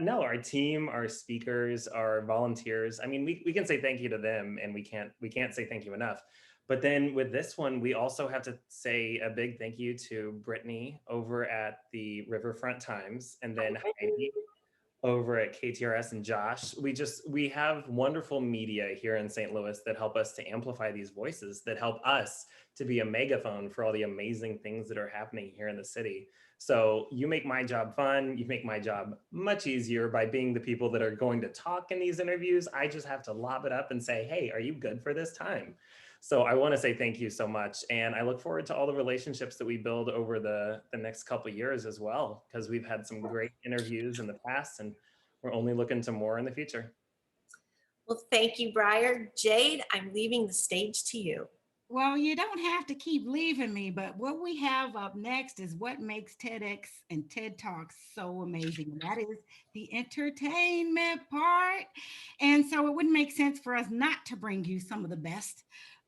no, our team, our speakers, our volunteers. I mean, we can say thank you to them, and we can't say thank you enough. But then with this one, we also have to say a big thank you to Brittany over at the Riverfront Times, and then Heidi over at KTRS, and Josh. We have wonderful media here in St. Louis that help us to amplify these voices, that help us to be a megaphone for all the amazing things that are happening here in the city. So you make my job fun. You make my job much easier by being the people that are going to talk in these interviews. I just have to lob it up and say, hey, are you good for this time? So I want to say thank you so much. And I look forward to all the relationships that we build over the next couple of years as well, because we've had some great interviews in the past, and we're only looking to more in the future. Well, thank you, Briar. Jade, I'm leaving the stage to you. Well, you don't have to keep leaving me, but what we have up next is what makes TEDx and TED Talks so amazing. And that is the entertainment part. And so it wouldn't make sense for us not to bring you some of the best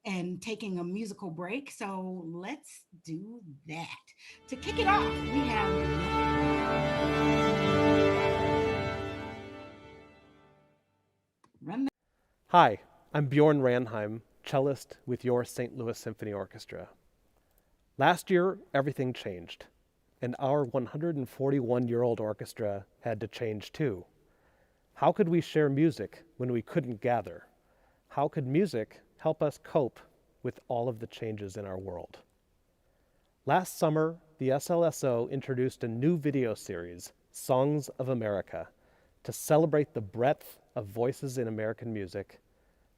and taking a musical break. So let's do that. To kick it off, we have Run the Hi, I'm Bjorn Ranheim, cellist with your St. Louis Symphony Orchestra. Last year, everything changed, and our 141-year-old orchestra had to change too. How could we share music when we couldn't gather? How could music help us cope with all of the changes in our world? Last summer, the SLSO introduced a new video series, Songs of America, to celebrate the breadth of voices in American music,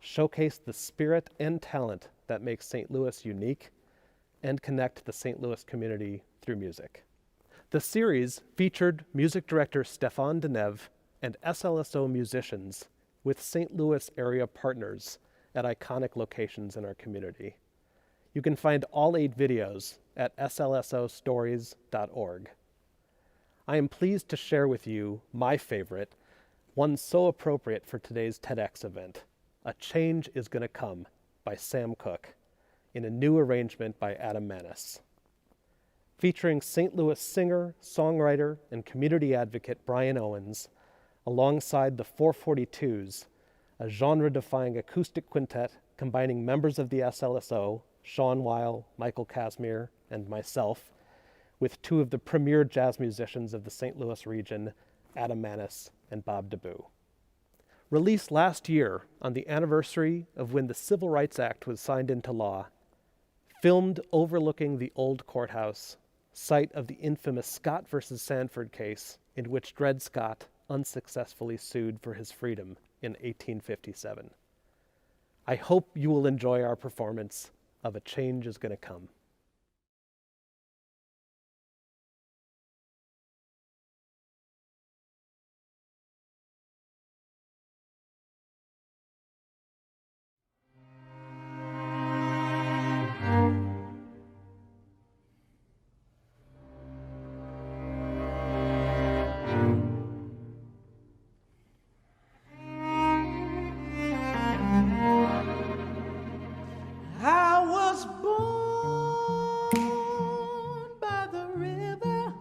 showcase the spirit and talent that makes St. Louis unique, and connect the St. Louis community through music. The series featured music director Stéphane Deneuve and SLSO musicians with St. Louis area partners at iconic locations in our community. You can find all 8 videos at slsostories.org. I am pleased to share with you my favorite, one so appropriate for today's TEDx event, A Change is Gonna Come by Sam Cooke, in a new arrangement by Adam Manis. Featuring St. Louis singer, songwriter, and community advocate Brian Owens, alongside the 442s, a genre-defying acoustic quintet combining members of the SLSO, Sean Weil, Michael Casimir, and myself, with 2 of the premier jazz musicians of the St. Louis region, Adam Manis and Bob DeBoo. Released last year on the anniversary of when the Civil Rights Act was signed into law, filmed overlooking the old courthouse, site of the infamous Scott versus Sanford case in which Dred Scott unsuccessfully sued for his freedom in 1857. I hope you will enjoy our performance of A Change is Gonna Come. I was born by the river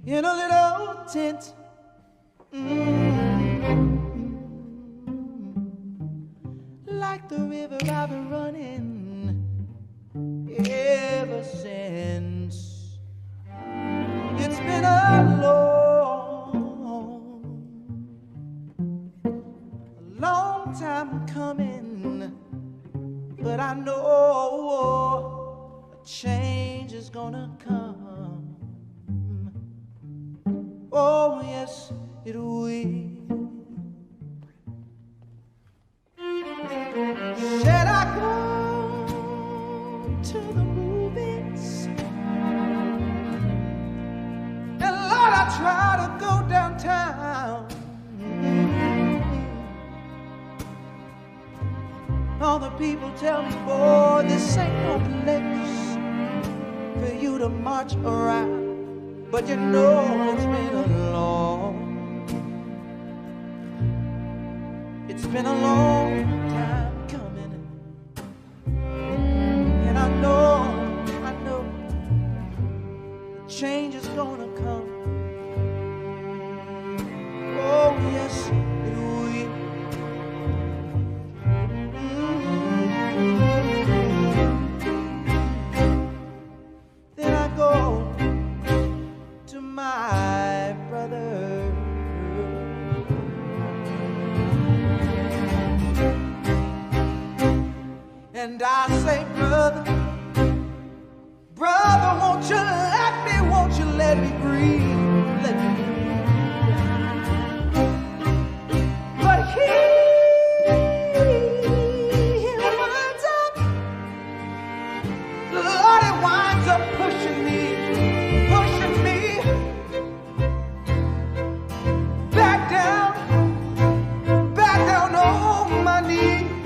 in a little tent. Like the river I've been running ever since. It's been a long time coming, but I know a change is gonna come. Oh yes, it will. Should I go to the movies? And Lord, I try to go downtown. All the people tell me, boy, this ain't no place for you to march around. But you know it's been a long time coming. And I know change is gonna come. Oh yes, it will. Then I go to my brother, and I say, brother, won't you let me breathe, let me breathe. But he winds up, Lord, he winds up pushing me back down on my knees.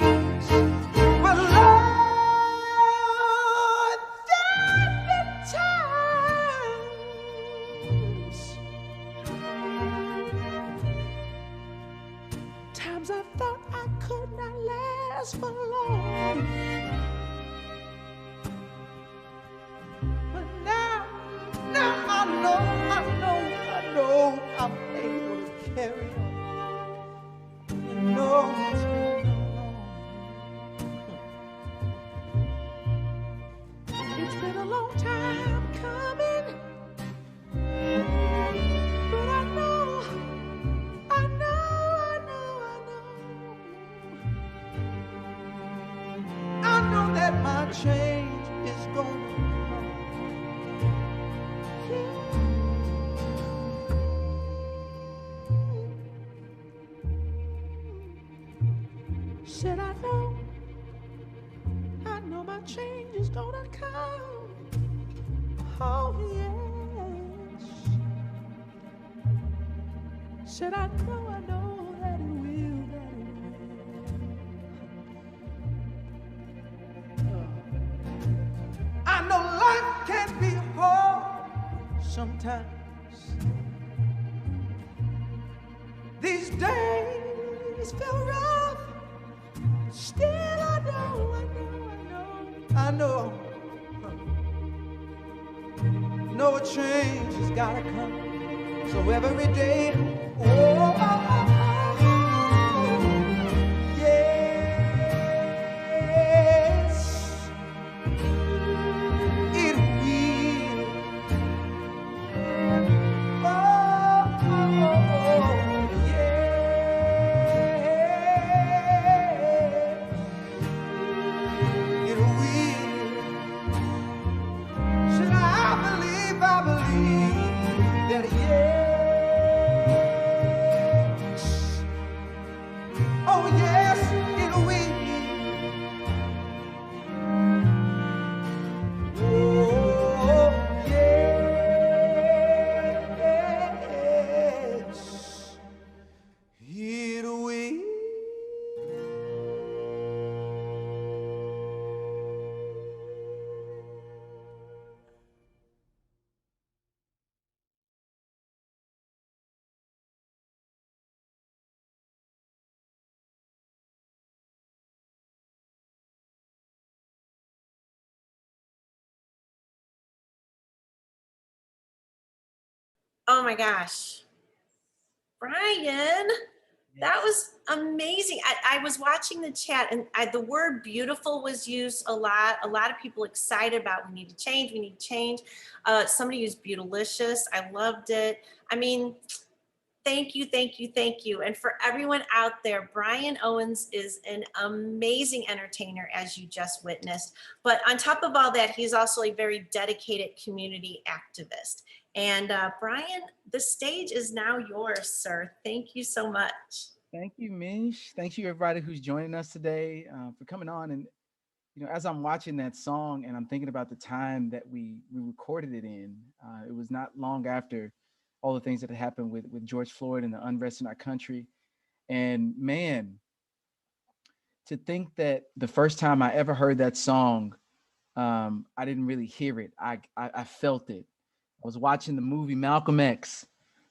come. Oh, yes. Said I know that it will, that it will. I know life can be hard sometimes. These days feel rough. Still, I know. No change has gotta come. So every day, oh, yes, it will. Oh my gosh. Brian, that was amazing. I was watching the chat and the word beautiful was used a lot. A lot of people excited about we need to change. Somebody used beautilicious. I loved it. I mean, thank you. And for everyone out there, Brian Owens is an amazing entertainer, as you just witnessed. But on top of all that, he's also a very dedicated community activist. And Brian, the stage is now yours, sir. Thank you so much. Thank you, Mish. Thank you, everybody who's joining us today for coming on. And as I'm watching that song and I'm thinking about the time that we recorded it in, it was not long after all the things that had happened with George Floyd and the unrest in our country. And man, to think that the first time I ever heard that song, I didn't really hear it. I felt it. I was watching the movie Malcolm X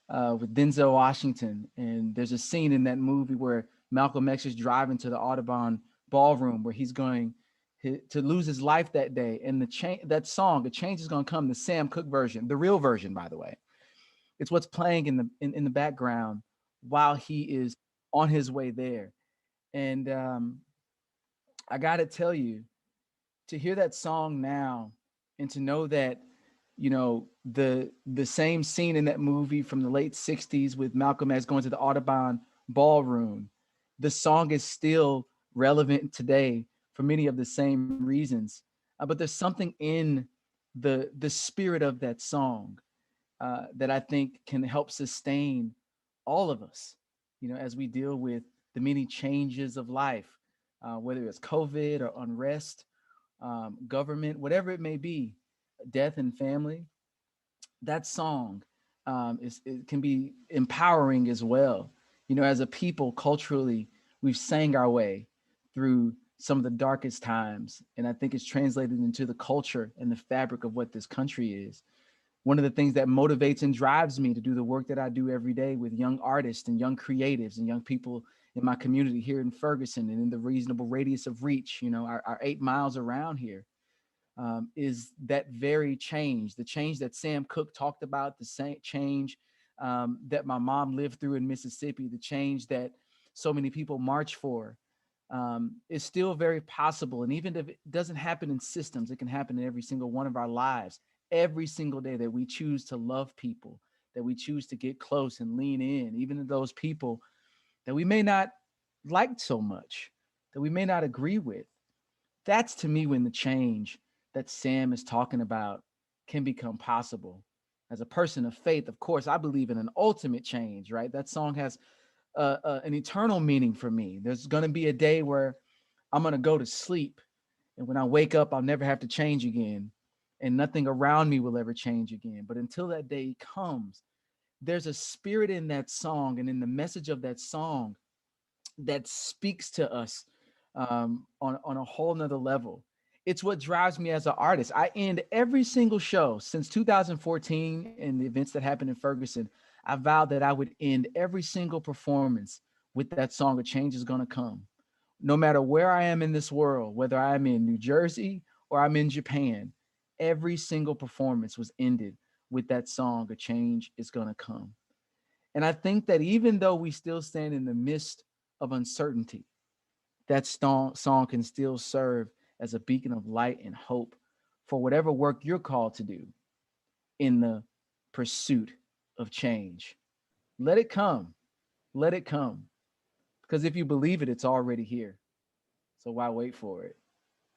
with Denzel Washington, and there's a scene in that movie where Malcolm X is driving to the Audubon ballroom where he's going to lose his life that day. And that song, "The Change Is Gonna Come," the Sam Cooke version, the real version, by the way, it's what's playing in the background while he is on his way there. And I got to tell you, to hear that song now and to know that the same scene in that movie from the late 60s with Malcolm X going to the Audubon ballroom, the song is still relevant today for many of the same reasons. But there's something in the spirit of that song that I think can help sustain all of us, as we deal with the many changes of life, whether it's COVID or unrest, government, whatever it may be, death and family. That song it can be empowering as well. As a people, culturally, we've sang our way through some of the darkest times, and I think it's translated into the culture and the fabric of what this country is. One of the things that motivates and drives me to do the work that I do every day with young artists and young creatives and young people in my community here in Ferguson and in the reasonable radius of reach, our 8 miles around here, is that very change, the change that Sam Cooke talked about, the same change that my mom lived through in Mississippi, the change that so many people march for, is still very possible. And even if it doesn't happen in systems, it can happen in every single one of our lives, every single day that we choose to love people, that we choose to get close and lean in, even to those people that we may not like so much, that we may not agree with. That's to me when the change that Sam is talking about can become possible. As a person of faith, of course, I believe in an ultimate change, right? That song has an eternal meaning for me. There's going to be a day where I'm going to go to sleep And when I wake up, I'll never have to change again. And nothing around me will ever change again. But until that day comes, there's a spirit in that song and in the message of that song that speaks to us on a whole nother level. It's what drives me as an artist. I end every single show since 2014 and the events that happened in Ferguson. I vowed that I would end every single performance with that song, A Change Is Gonna Come. No matter where I am in this world, whether I'm in New Jersey or I'm in Japan, every single performance was ended with that song, A Change Is Gonna Come. And I think that even though we still stand in the midst of uncertainty, that song can still serve as a beacon of light and hope for whatever work you're called to do in the pursuit of change. Let it come. Let it come. Because if you believe it, it's already here. So why wait for it?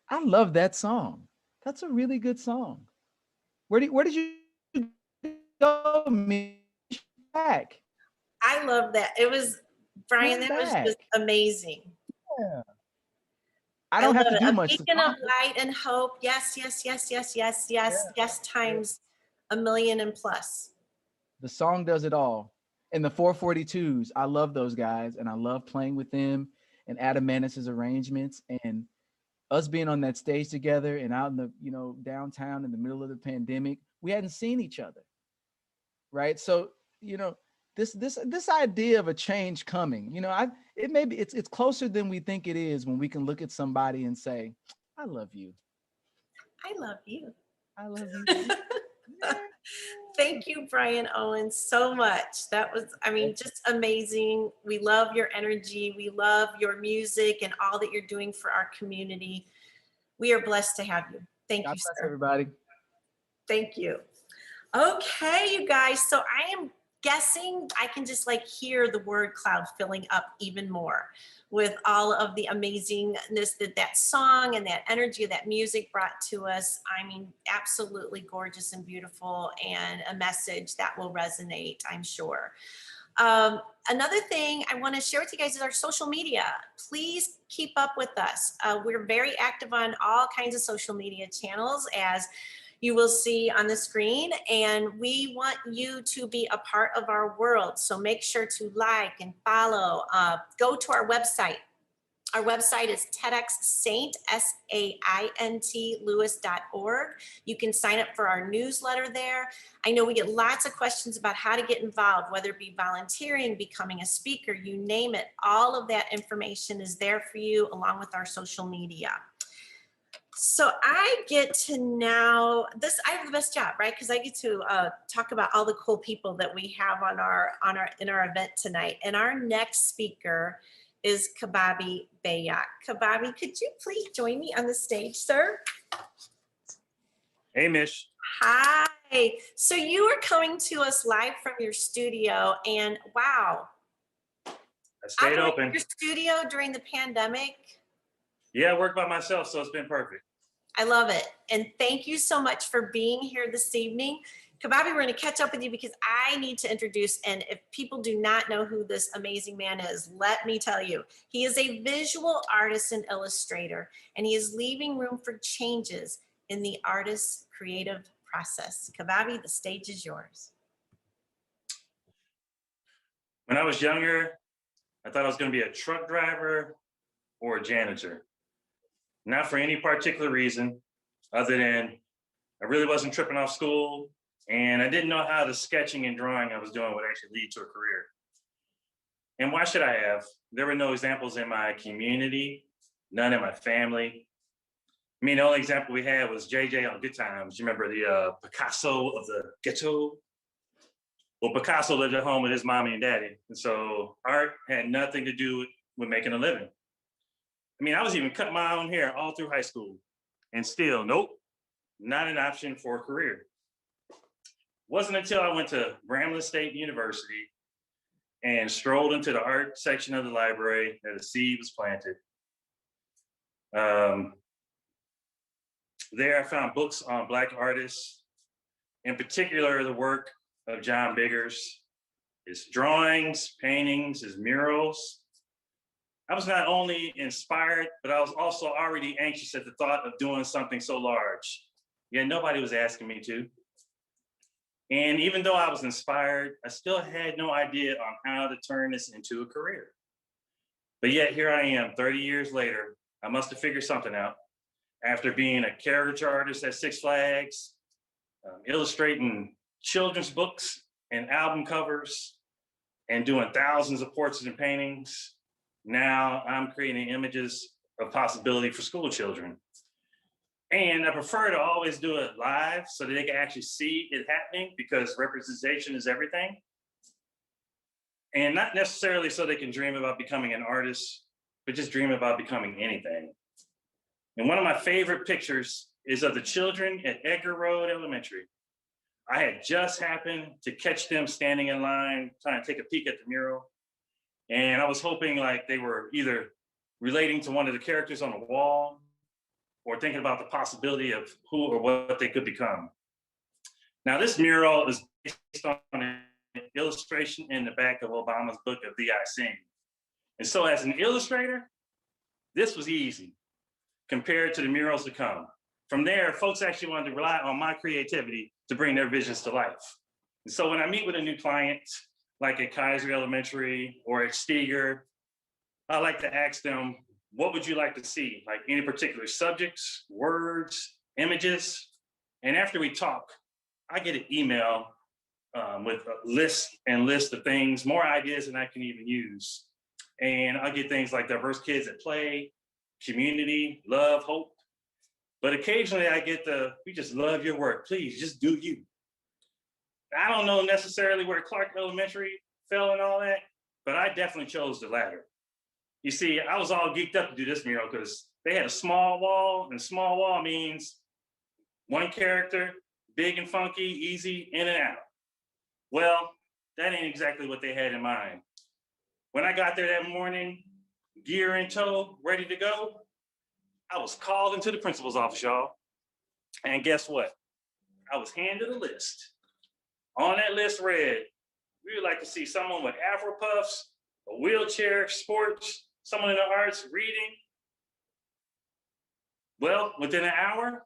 I love that song. That's a really good song. Where did you go, Mish? Back. I love that. It was, Brian, that was just amazing. Yeah. I don't have to do A much. beacon of light and hope. Yes, yes, yes, yes, yes, yes, yes, times a million and plus. The song does it all. And the 442s, I love those guys, and I love playing with them and Adam Manis's arrangements, and us being on that stage together and out in the, downtown in the middle of the pandemic. We hadn't seen each other, right? So, this idea of a change coming, it's closer than we think it is when we can look at somebody and say, I love you. I love you. I love you. Thank you, Brian Owens, so much. That was, just amazing. We love your energy. We love your music and all that you're doing for our community. We are blessed to have you. Thank you, sir. Everybody. Thank you. Okay, you guys. So I am guessing I can just hear the word cloud filling up even more with all of the amazingness that song and that energy of that music brought to us. Absolutely gorgeous and beautiful, and a message that will resonate, I'm sure. Another thing I want to share with you guys is our social media. Please keep up with us. We're very active on all kinds of social media channels, as you will see on the screen, and we want you to be a part of our world. So make sure to like and follow. Go to our website. Our website is TEDxStLouis.org. You can sign up for our newsletter there. I know we get lots of questions about how to get involved, whether it be volunteering, becoming a speaker, you name it. All of that information is there for you, along with our social media. So I get to now, I have the best job, right? Because I get to talk about all the cool people that we have in our event tonight. And our next speaker is Kababi Bayak. Kababi, could you please join me on the stage, sir? Hey, Mish. Hi. So you are coming to us live from your studio, and wow. I stayed open. Your studio during the pandemic. Yeah, I work by myself, so it's been perfect. I love it. And thank you so much for being here this evening. Kababi, we're going to catch up with you because I need to introduce, and if people do not know who this amazing man is, let me tell you. He is a visual artist and illustrator, and he is leaving room for changes in the artist's creative process. Kababi, the stage is yours. When I was younger, I thought I was going to be a truck driver or a janitor. Not for any particular reason other than I really wasn't tripping off school, and I didn't know how the sketching and drawing I was doing would actually lead to a career. And why should I have? There were no examples in my community, none in my family. The only example we had was JJ on Good Times. You remember the Picasso of the ghetto? Well, Picasso lived at home with his mommy and daddy. And so art had nothing to do with making a living. I was even cutting my own hair all through high school, and still, nope, not an option for a career. Wasn't until I went to Grambling State University and strolled into the art section of the library that a seed was planted. There I found books on Black artists, in particular the work of John Biggers, his drawings, paintings, his murals. I was not only inspired, but I was also already anxious at the thought of doing something so large. Yet nobody was asking me to. And even though I was inspired, I still had no idea on how to turn this into a career. But yet here I am, 30 years later. I must have figured something out. After being a caricature artist at Six Flags, illustrating children's books and album covers, and doing thousands of portraits and paintings, now I'm creating images of possibility for school children. And I prefer to always do it live so that they can actually see it happening, because representation is everything. And not necessarily so they can dream about becoming an artist, but just dream about becoming anything. And one of my favorite pictures is of the children at Edgar Road Elementary. I had just happened to catch them standing in line, trying to take a peek at the mural. And I was hoping like they were either relating to one of the characters on the wall or thinking about the possibility of who or what they could become. Now, this mural is based on an illustration in the back of Obama's book of Thee I Sing. And so as an illustrator, this was easy compared to the murals to come. From there, folks actually wanted to rely on my creativity to bring their visions to life. And so when I meet with a new client, like at Kaiser Elementary or at Steger, I like to ask them, what would you like to see? Like any particular subjects, words, images? And after we talk, I get an email with a list of things, more ideas than I can even use. And I get things like diverse kids at play, community, love, hope. But occasionally I get we just love your work. Please just do you. I don't know necessarily where Clark Elementary fell and all that, but I definitely chose the latter. You see, I was all geeked up to do this mural because they had a small wall, and small wall means one character, big and funky, easy, in and out. Well, that ain't exactly what they had in mind. When I got there that morning, gear in tow, ready to go, I was called into the principal's office, y'all. And guess what? I was handed a list. On that list read, we would like to see someone with Afro puffs, a wheelchair, sports, someone in the arts, reading. Well, within an hour,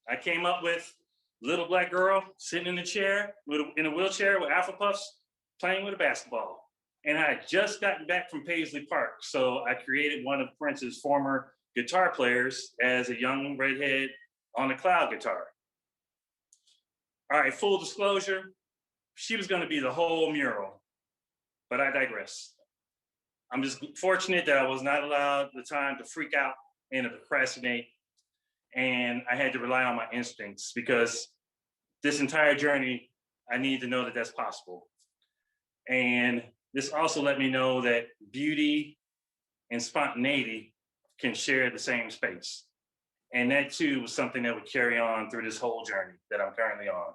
I came up with a little black girl sitting in a chair, in a wheelchair with Afro puffs, playing with a basketball. And I had just gotten back from Paisley Park, so I created one of Prince's former guitar players as a young redhead on a cloud guitar. All right, full disclosure, she was gonna be the whole mural, but I digress. I'm just fortunate that I was not allowed the time to freak out and to procrastinate, and I had to rely on my instincts, because this entire journey, I need to know that that's possible. And this also let me know that beauty and spontaneity can share the same space. And that too was something that would carry on through this whole journey that I'm currently on.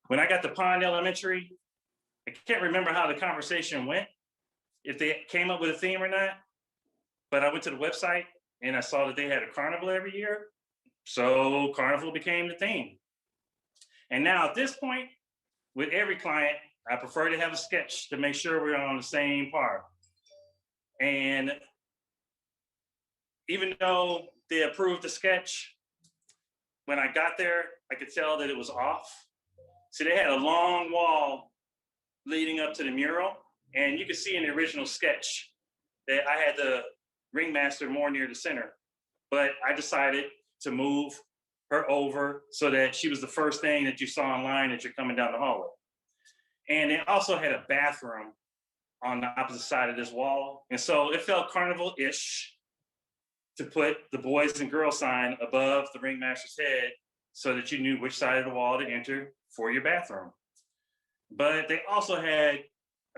When I got to Pond Elementary, I can't remember how the conversation went, if they came up with a theme or not, but I went to the website and I saw that they had a carnival every year. So carnival became the theme. And now at this point, with every client, I prefer to have a sketch to make sure we're on the same par. And even though they approved the sketch, when I got there, I could tell that it was off. So they had a long wall leading up to the mural, and you could see in the original sketch that I had the ringmaster more near the center, but I decided to move her over so that she was the first thing that you saw online as you're coming down the hallway. And they also had a bathroom on the opposite side of this wall. And so it felt carnival-ish to put the boys and girls sign above the ringmaster's head so that you knew which side of the wall to enter for your bathroom. But they also had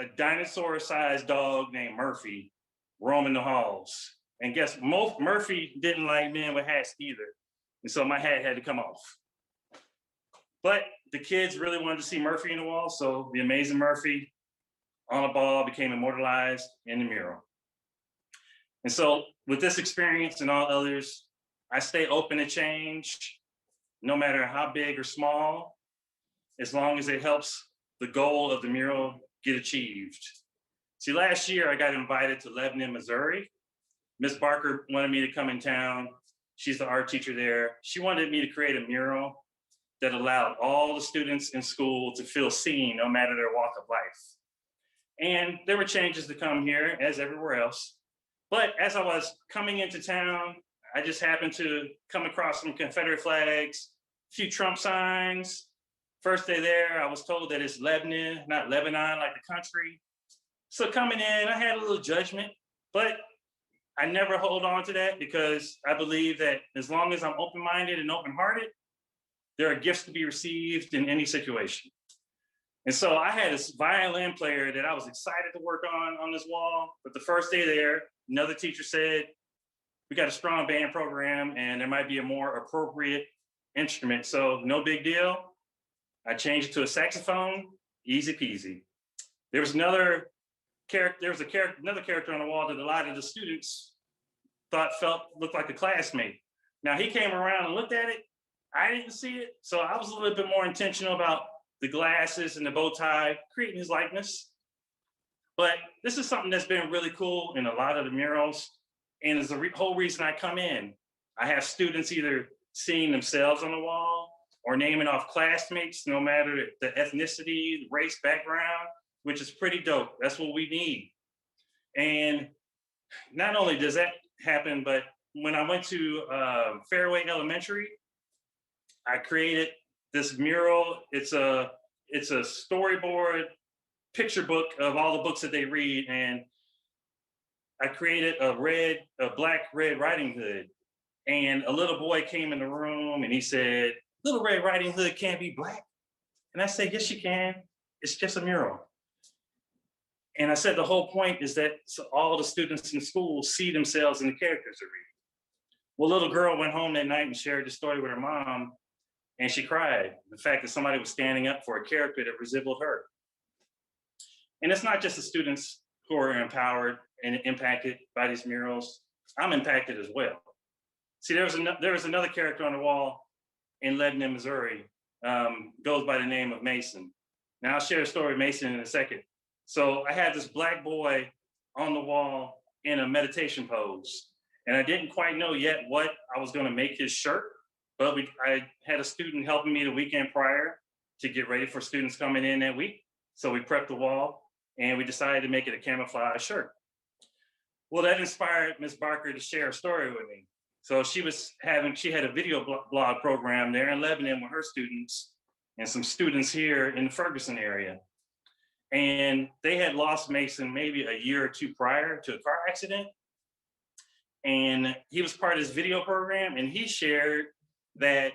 a dinosaur-sized dog named Murphy roaming the halls. And guess Murphy didn't like men with hats either. And so my hat had to come off. But the kids really wanted to see Murphy in the wall, so the amazing Murphy on a ball became immortalized in the mural. And so with this experience and all others, I stay open to change, no matter how big or small, as long as it helps the goal of the mural get achieved. See, last year I got invited to Lebanon, Missouri. Miss Barker wanted me to come in town. She's the art teacher there. She wanted me to create a mural that allowed all the students in school to feel seen no matter their walk of life. And there were changes to come here, as everywhere else. But as I was coming into town, I just happened to come across some Confederate flags, a few Trump signs. First day there, I was told that it's Lebanon, not Lebanon like the country. So coming in, I had a little judgment, but I never hold on to that because I believe that as long as I'm open-minded and open-hearted, there are gifts to be received in any situation. And so I had this violin player that I was excited to work on this wall. But the first day there, another teacher said, we got a strong band program and there might be a more appropriate instrument. So no big deal. I changed it to a saxophone, easy peasy. There was another character on the wall that a lot of the students looked like a classmate. Now he came around and looked at it. I didn't see it. So I was a little bit more intentional about the glasses and the bow tie, creating his likeness. But this is something that's been really cool in a lot of the murals. And it's the whole reason I come in. I have students either seeing themselves on the wall or naming off classmates, no matter the ethnicity, the race, background, which is pretty dope. That's what we need. And not only does that happen, but when I went to Fairway Elementary, I created this mural. It's a storyboard picture book of all the books that they read. And I created a black Red Riding Hood. And a little boy came in the room and he said, Little Red Riding Hood can't be black. And I said, yes, she can. It's just a mural. And I said, the whole point is that so all the students in school see themselves in the characters they're reading. Well, little girl went home that night and shared the story with her mom, and she cried. The fact that somebody was standing up for a character that resembled her. And it's not just the students who are empowered and impacted by these murals. I'm impacted as well. See, there was another character on the wall in Lebanon, Missouri, goes by the name of Mason. Now I'll share a story of Mason in a second. So I had this black boy on the wall in a meditation pose. And I didn't quite know yet what I was going to make his shirt, but I had a student helping me the weekend prior to get ready for students coming in that week. So we prepped the wall and we decided to make it a camouflage shirt. Well, that inspired Ms. Barker to share a story with me. So she had a video blog program there in Lebanon with her students and some students here in the Ferguson area. And they had lost Mason maybe a year or two prior to a car accident. And he was part of this video program, and he shared that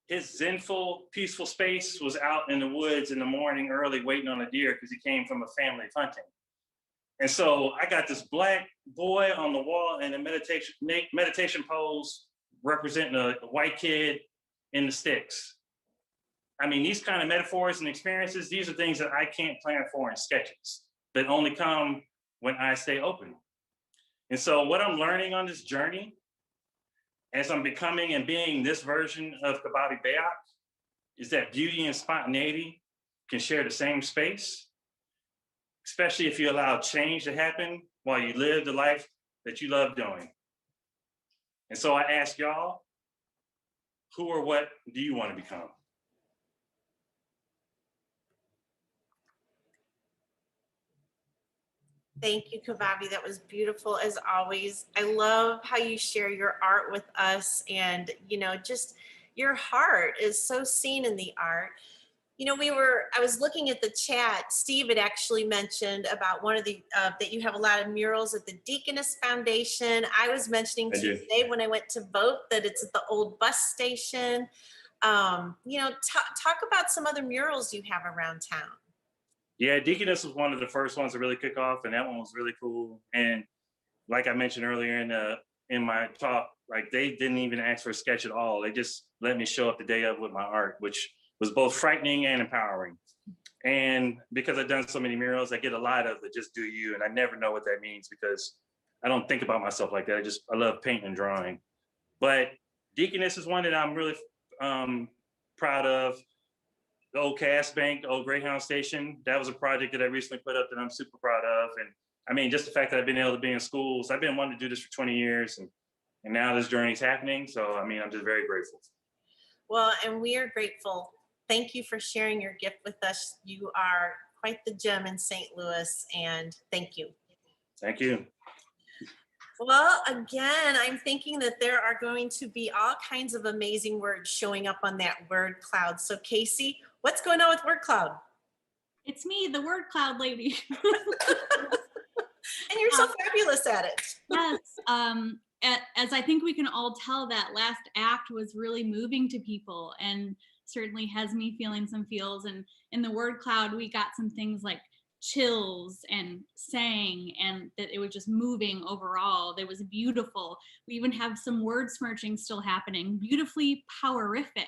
his zenful, peaceful space was out in the woods in the morning early waiting on a deer because he came from a family of hunting. And so I got this black boy on the wall in a meditation pose representing a white kid in the sticks. I mean, these kind of metaphors and experiences, these are things that I can't plan for in sketches, that only come when I stay open. And so what I'm learning on this journey, as I'm becoming and being this version of Kababi Bayak, is that beauty and spontaneity can share the same space, especially if you allow change to happen while you live the life that you love doing. And so I ask y'all, who or what do you want to become? Thank you, Kababi. That was beautiful as always. I love how you share your art with us, and just your heart is so seen in the art. I was looking at the chat. Steve had actually mentioned about one of the, that you have a lot of murals at the Deaconess Foundation. I was mentioning to you today when I went to vote that it's at the old bus station. Talk about some other murals you have around town. Yeah, Deaconess was one of the first ones to really kick off, and that one was really cool. And like I mentioned earlier in my talk, like they didn't even ask for a sketch at all. They just let me show up the day of with my art, which was both frightening and empowering. And because I've done so many murals, I get a lot of the just do you, and I never know what that means because I don't think about myself like that. I love painting and drawing. But Deaconess is one that I'm really proud of. the old Cash Bank, the old Greyhound station. That was a project that I recently put up that I'm super proud of. And I mean, just the fact that I've been able to be in schools, I've been wanting to do this for 20 years and now this journey's happening. So, I mean, I'm just very grateful. Well, and we are grateful. Thank you for sharing your gift with us. You are quite the gem in St. Louis, and thank you. Thank you. Well, again, I'm thinking that there are going to be all kinds of amazing words showing up on that word cloud. So Casey, what's going on with word cloud? It's me, the word cloud lady. And you're so fabulous at it. Yes. As I think we can all tell, that last act was really moving to people and certainly has me feeling some feels. And in the word cloud, we got some things like chills and sang, and that it was just moving overall. That was beautiful. We even have some word smirching still happening. Beautifully powerific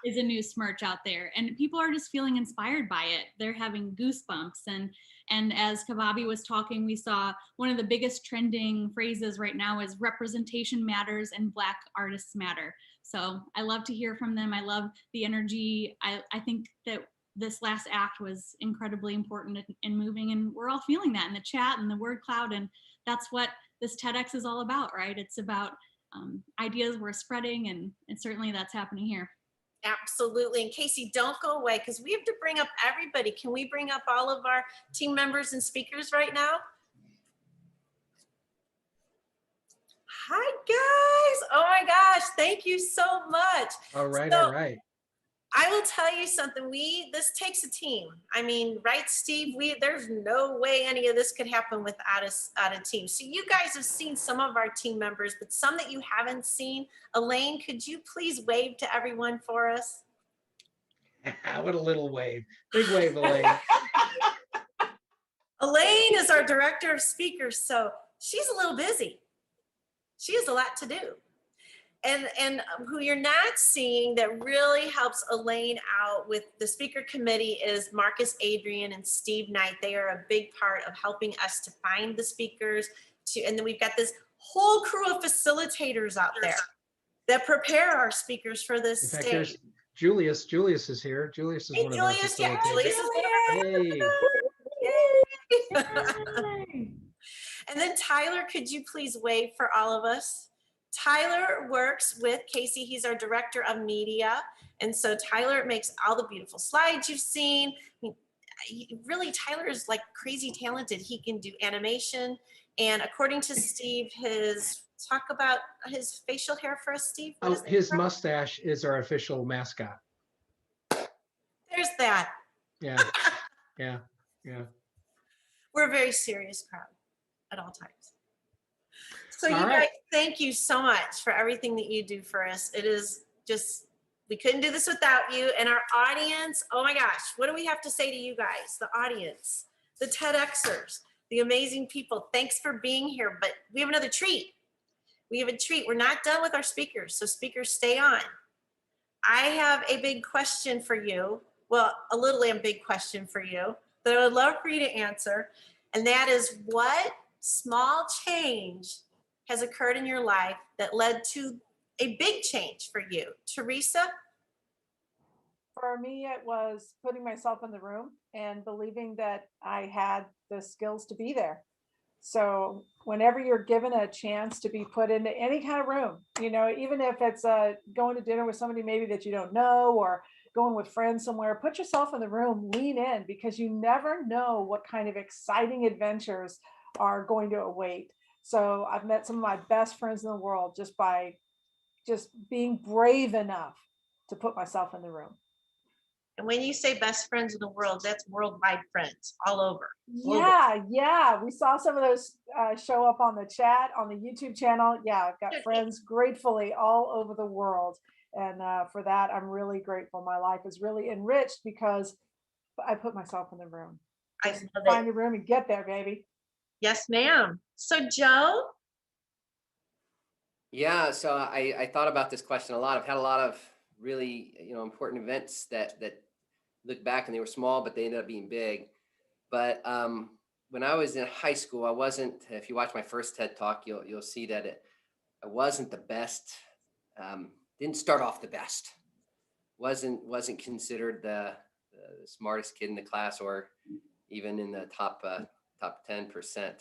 is a new smirch out there, and people are just feeling inspired by it. They're having goosebumps. And as Kababi was talking, we saw one of the biggest trending phrases right now is representation matters and Black artists matter. So I love to hear from them. I love the energy. I think that this last act was incredibly important and moving, and we're all feeling that in the chat and the word cloud. And that's what this TEDx is all about, right? It's about ideas we're spreading, and certainly that's happening here. Absolutely. And Casey, don't go away, because we have to bring up everybody. Can we bring up all of our team members and speakers right now? Hi, guys. Oh my gosh. Thank you so much. All right. So, All right. I will tell you something. This takes a team. I mean, right, Steve? There's no way any of this could happen without a team. So you guys have seen some of our team members, but some that you haven't seen. Elaine, could you please wave to everyone for us? What a little wave. Big wave, Elaine. Elaine is our director of speakers, so she's a little busy. She has a lot to do. And who you're not seeing that really helps Elaine out with the speaker committee is Marcus Adrian and Steve Knight. They are a big part of helping us to find the speakers, and then we've got this whole crew of facilitators out there that prepare our speakers for this In fact, stage. there's Julius. Julius is here. Julius is Hey, one Julius, of our yeah, facilitators. Julius is one of our Hey. And then Tyler, could you please wave for all of us? Tyler works with Casey. He's our director of media. And so Tyler makes all the beautiful slides you've seen. I mean, really, Tyler is like crazy talented. He can do animation. And according to Steve, talk about his facial hair for us, Steve. Oh, his mustache is our official mascot. There's that. Yeah. Yeah. Yeah. We're a very serious crowd at all times. So All you right. guys, thank you so much for everything that you do for us. It is just, we couldn't do this without you. And our audience, oh my gosh, what do we have to say to you guys? The audience, the TEDxers, the amazing people. Thanks for being here, but we have another treat. We have a treat. We're not done with our speakers, so speakers, stay on. I have a big question for you. Well, a little big question for you that I would love for you to answer. And that is, what small change has occurred in your life that led to a big change for you? Teresa? For me, it was putting myself in the room and believing that I had the skills to be there. So whenever you're given a chance to be put into any kind of room, even if it's going to dinner with somebody maybe that you don't know, or going with friends somewhere, put yourself in the room, lean in, because you never know what kind of exciting adventures are going to await. So I've met some of my best friends in the world just by being brave enough to put myself in the room. And when you say best friends in the world, that's worldwide friends all over. Yeah. We saw some of those show up on the chat, on the YouTube channel. Yeah, I've got friends gratefully all over the world. And for that, I'm really grateful. My life is really enriched because I put myself in the room. Just find a room and get there, baby. Yes, ma'am. So Joe? Yeah, so I thought about this question a lot. I've had a lot of really important events that look back and they were small, but they ended up being big. But when I was in high school, I wasn't. If you watch my first TED Talk, you'll see that I wasn't the best. Didn't start off the best. wasn't considered the smartest kid in the class, or even in the top 10%.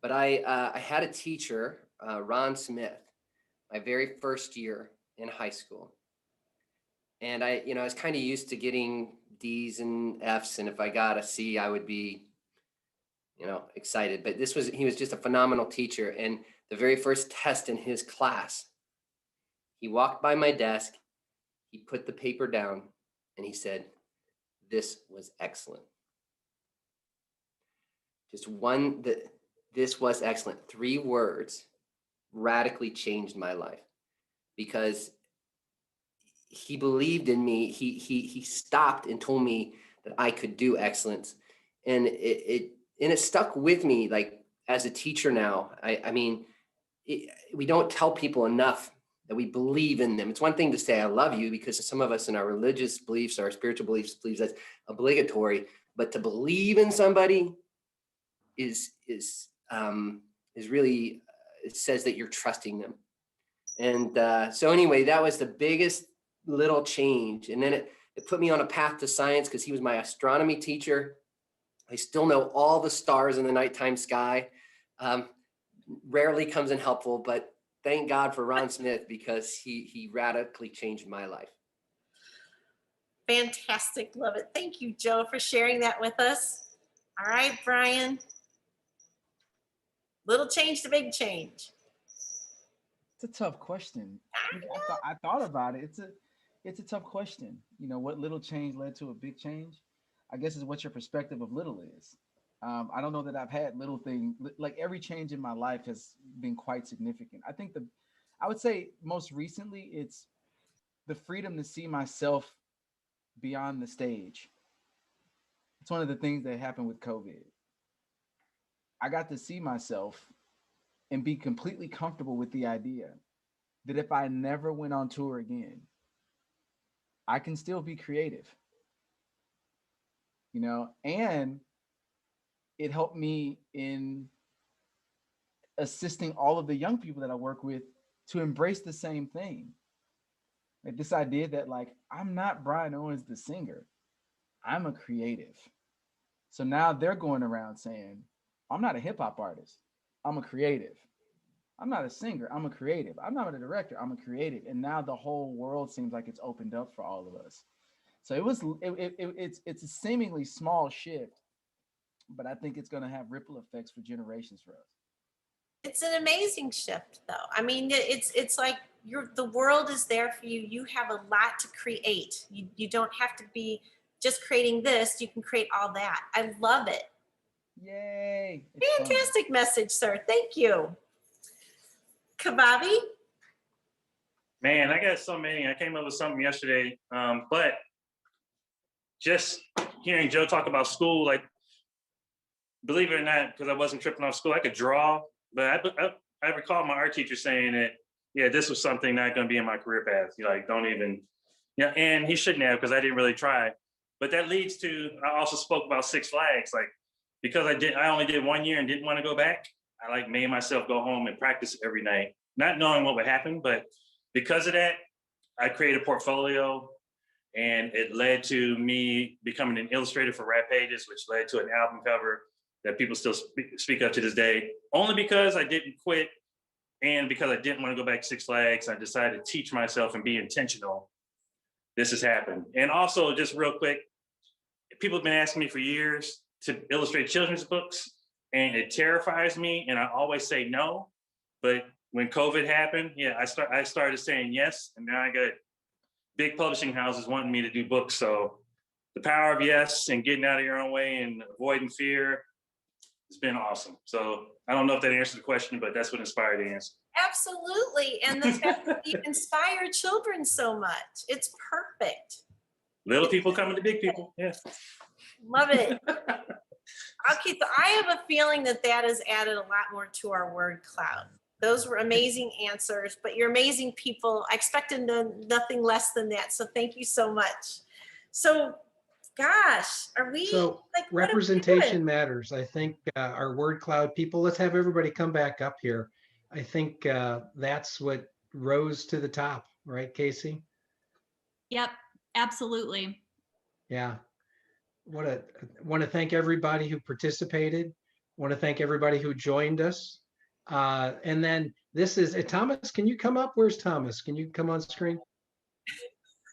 But I had a teacher, Ron Smith, my very first year in high school. And I was kind of used to getting D's and F's. And if I got a C, I would be, excited. But he was just a phenomenal teacher. And the very first test in his class, he walked by my desk, he put the paper down, and he said, "This was excellent." This was excellent. 3 words radically changed my life, because he believed in me. He stopped and told me that I could do excellence, and it stuck with me. Like, as a teacher now, we don't tell people enough that we believe in them. It's one thing to say I love you, because some of us in our religious beliefs, our spiritual beliefs that's obligatory, but to believe in somebody is really, it says that you're trusting them. And so anyway, that was the biggest little change. And then it put me on a path to science, because he was my astronomy teacher. I still know all the stars in the nighttime sky. Rarely comes in helpful, but thank God for Ron Smith, because he radically changed my life. Fantastic. Love it. Thank you, Joe, for sharing that with us. All right, Brian. Little change to big change. It's a tough question. I thought about it. It's a tough question. What little change led to a big change? I guess is what your perspective of little is. I don't know that I've had little thing, like every change in my life has been quite significant. I would say most recently, it's the freedom to see myself beyond the stage. It's one of the things that happened with COVID. I got to see myself and be completely comfortable with the idea that if I never went on tour again, I can still be creative, and it helped me in assisting all of the young people that I work with to embrace the same thing. Like this idea that, like, I'm not Brian Owens, the singer, I'm a creative. So now they're going around saying, I'm not a hip hop artist, I'm a creative. I'm not a singer, I'm a creative. I'm not a director, I'm a creative. And now the whole world seems like it's opened up for all of us. So it's a seemingly small shift, but I think it's going to have ripple effects for generations for us. It's an amazing shift, though. I mean, it's like the world is there for you. You have a lot to create. You don't have to be just creating this. You can create all that. I love it. Yay! Fantastic message, sir. Thank you. Kababi? Man, I got so many. I came up with something yesterday, but just hearing Joe talk about school, like, believe it or not, because I wasn't tripping off school, I could draw, but I recall my art teacher saying that, yeah, this was something not going to be in my career path. Don't even, and he shouldn't have, because I didn't really try. But that leads to, I also spoke about Six Flags, like, because I only did 1 year and didn't want to go back, I made myself go home and practice every night, not knowing what would happen. But because of that, I created a portfolio, and it led to me becoming an illustrator for Rap Pages, which led to an album cover that people still speak of to this day. Only because I didn't quit, and because I didn't want to go back to Six Flags, I decided to teach myself and be intentional. This has happened. And also, just real quick, people have been asking me for years to illustrate children's books, and it terrifies me, and I always say no. But when COVID happened, I started saying yes, and now I got big publishing houses wanting me to do books. So the power of yes and getting out of your own way and avoiding fear, it's been awesome. So I don't know if that answered the question, but that's what inspired the answer. Absolutely. And the fact that you inspire children so much, it's perfect. Little people coming to big people. Yeah. Love it. Okay, so I have a feeling that has added a lot more to our word cloud. Those were amazing answers, but you're amazing people. I expected nothing less than that. So thank you so much. So, gosh, are we representation matters? I think our word cloud people, let's have everybody come back up here. I think that's what rose to the top, right, Casey? Yep, absolutely. Yeah. Want to thank everybody who participated. Want to thank everybody who joined us. And then this is Thomas. Can you come up? Where's Thomas? Can you come on screen?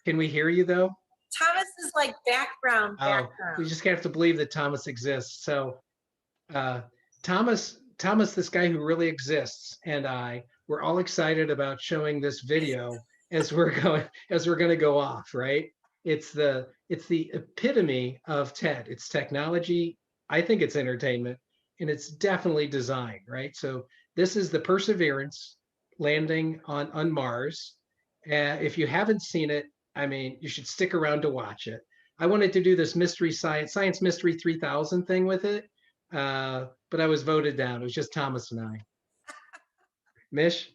Can we hear you though? Thomas is like background. Oh, we just have to believe that Thomas exists. So Thomas, this guy who really exists, and we're all excited about showing this video as we're going to go off, right? It's the epitome of TED. It's technology. I think it's entertainment, and it's definitely design, right? So this is the Perseverance landing on Mars. If you haven't seen it, I mean, you should stick around to watch it. I wanted to do this mystery science mystery 3000 thing with it, but I was voted down. It was just Thomas and I. Mish?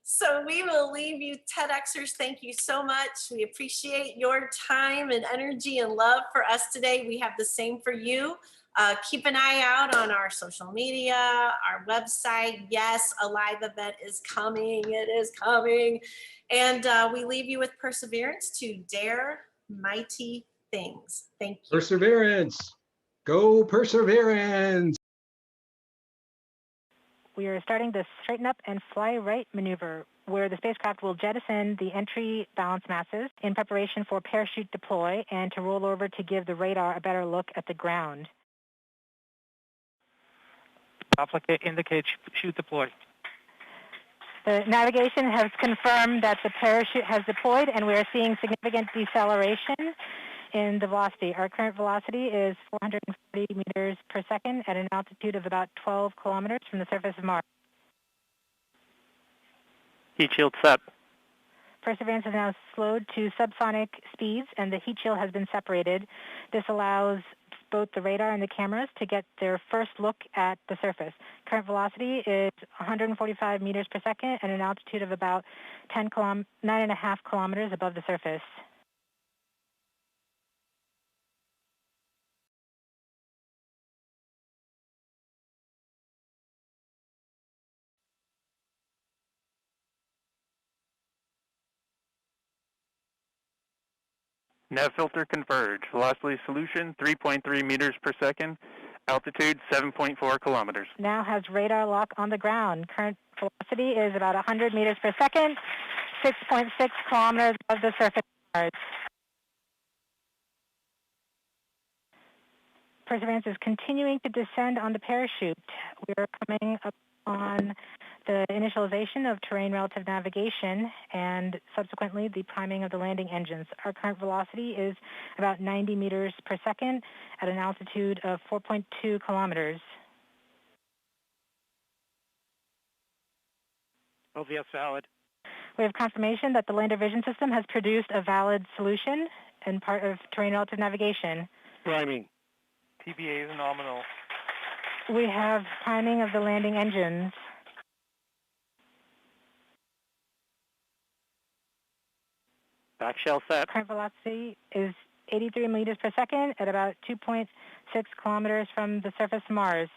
So we will leave you, TEDxers. Thank you so much. We appreciate your time and energy and love for us today. We have the same for you. Keep an eye out on our social media, our website. Yes, a live event is coming. It is coming. And we leave you with perseverance to dare mighty things. Thank you. Perseverance. Go Perseverance. We are starting the straighten up and fly right maneuver, where the spacecraft will jettison the entry balance masses in preparation for parachute deploy and to roll over to give the radar a better look at the ground. Indicate chute deploy. The navigation has confirmed that the parachute has deployed, and we are seeing significant deceleration in the velocity. Our current velocity is 440 meters per second at an altitude of about 12 kilometers from the surface of Mars. Heat shield set. Perseverance is now slowed to subsonic speeds, and the heat shield has been separated. This allows both the radar and the cameras to get their first look at the surface. Current velocity is 145 meters per second at an altitude of about 9.5 kilometers above the surface. Nav filter converge. Velocity solution 3.3 meters per second. Altitude 7.4 kilometers. Now has radar lock on the ground. Current velocity is about 100 meters per second, 6.6 kilometers above the surface of Mars. Perseverance is continuing to descend on the parachute. We are coming up on the initialization of terrain relative navigation and subsequently the priming of the landing engines. Our current velocity is about 90 meters per second at an altitude of 4.2 kilometers. OVS valid. We have confirmation that the lander vision system has produced a valid solution and part of terrain relative navigation. Priming. TBA is nominal. We have priming of the landing engines. Back shell set. Current velocity is 83 meters per second at about 2.6 kilometers from the surface of Mars.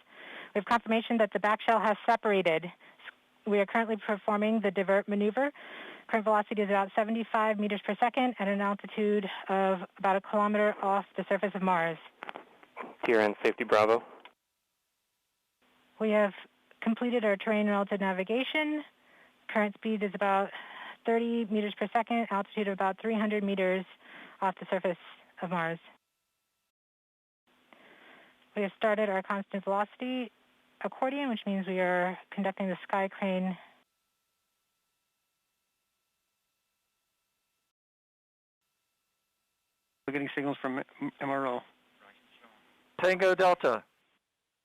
We have confirmation that the back shell has separated. We are currently performing the divert maneuver. Current velocity is about 75 meters per second at an altitude of about a kilometer off the surface of Mars. Here in safety Bravo. We have completed our terrain relative navigation. Current speed is about 30 meters per second, altitude of about 300 meters off the surface of Mars. We have started our constant velocity accordion, which means we are conducting the sky crane. We're getting signals from MRO. Tango Delta.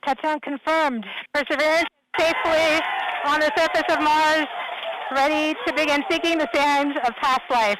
Touchdown confirmed. Perseverance safely on the surface of Mars, ready to begin seeking the sands of past life.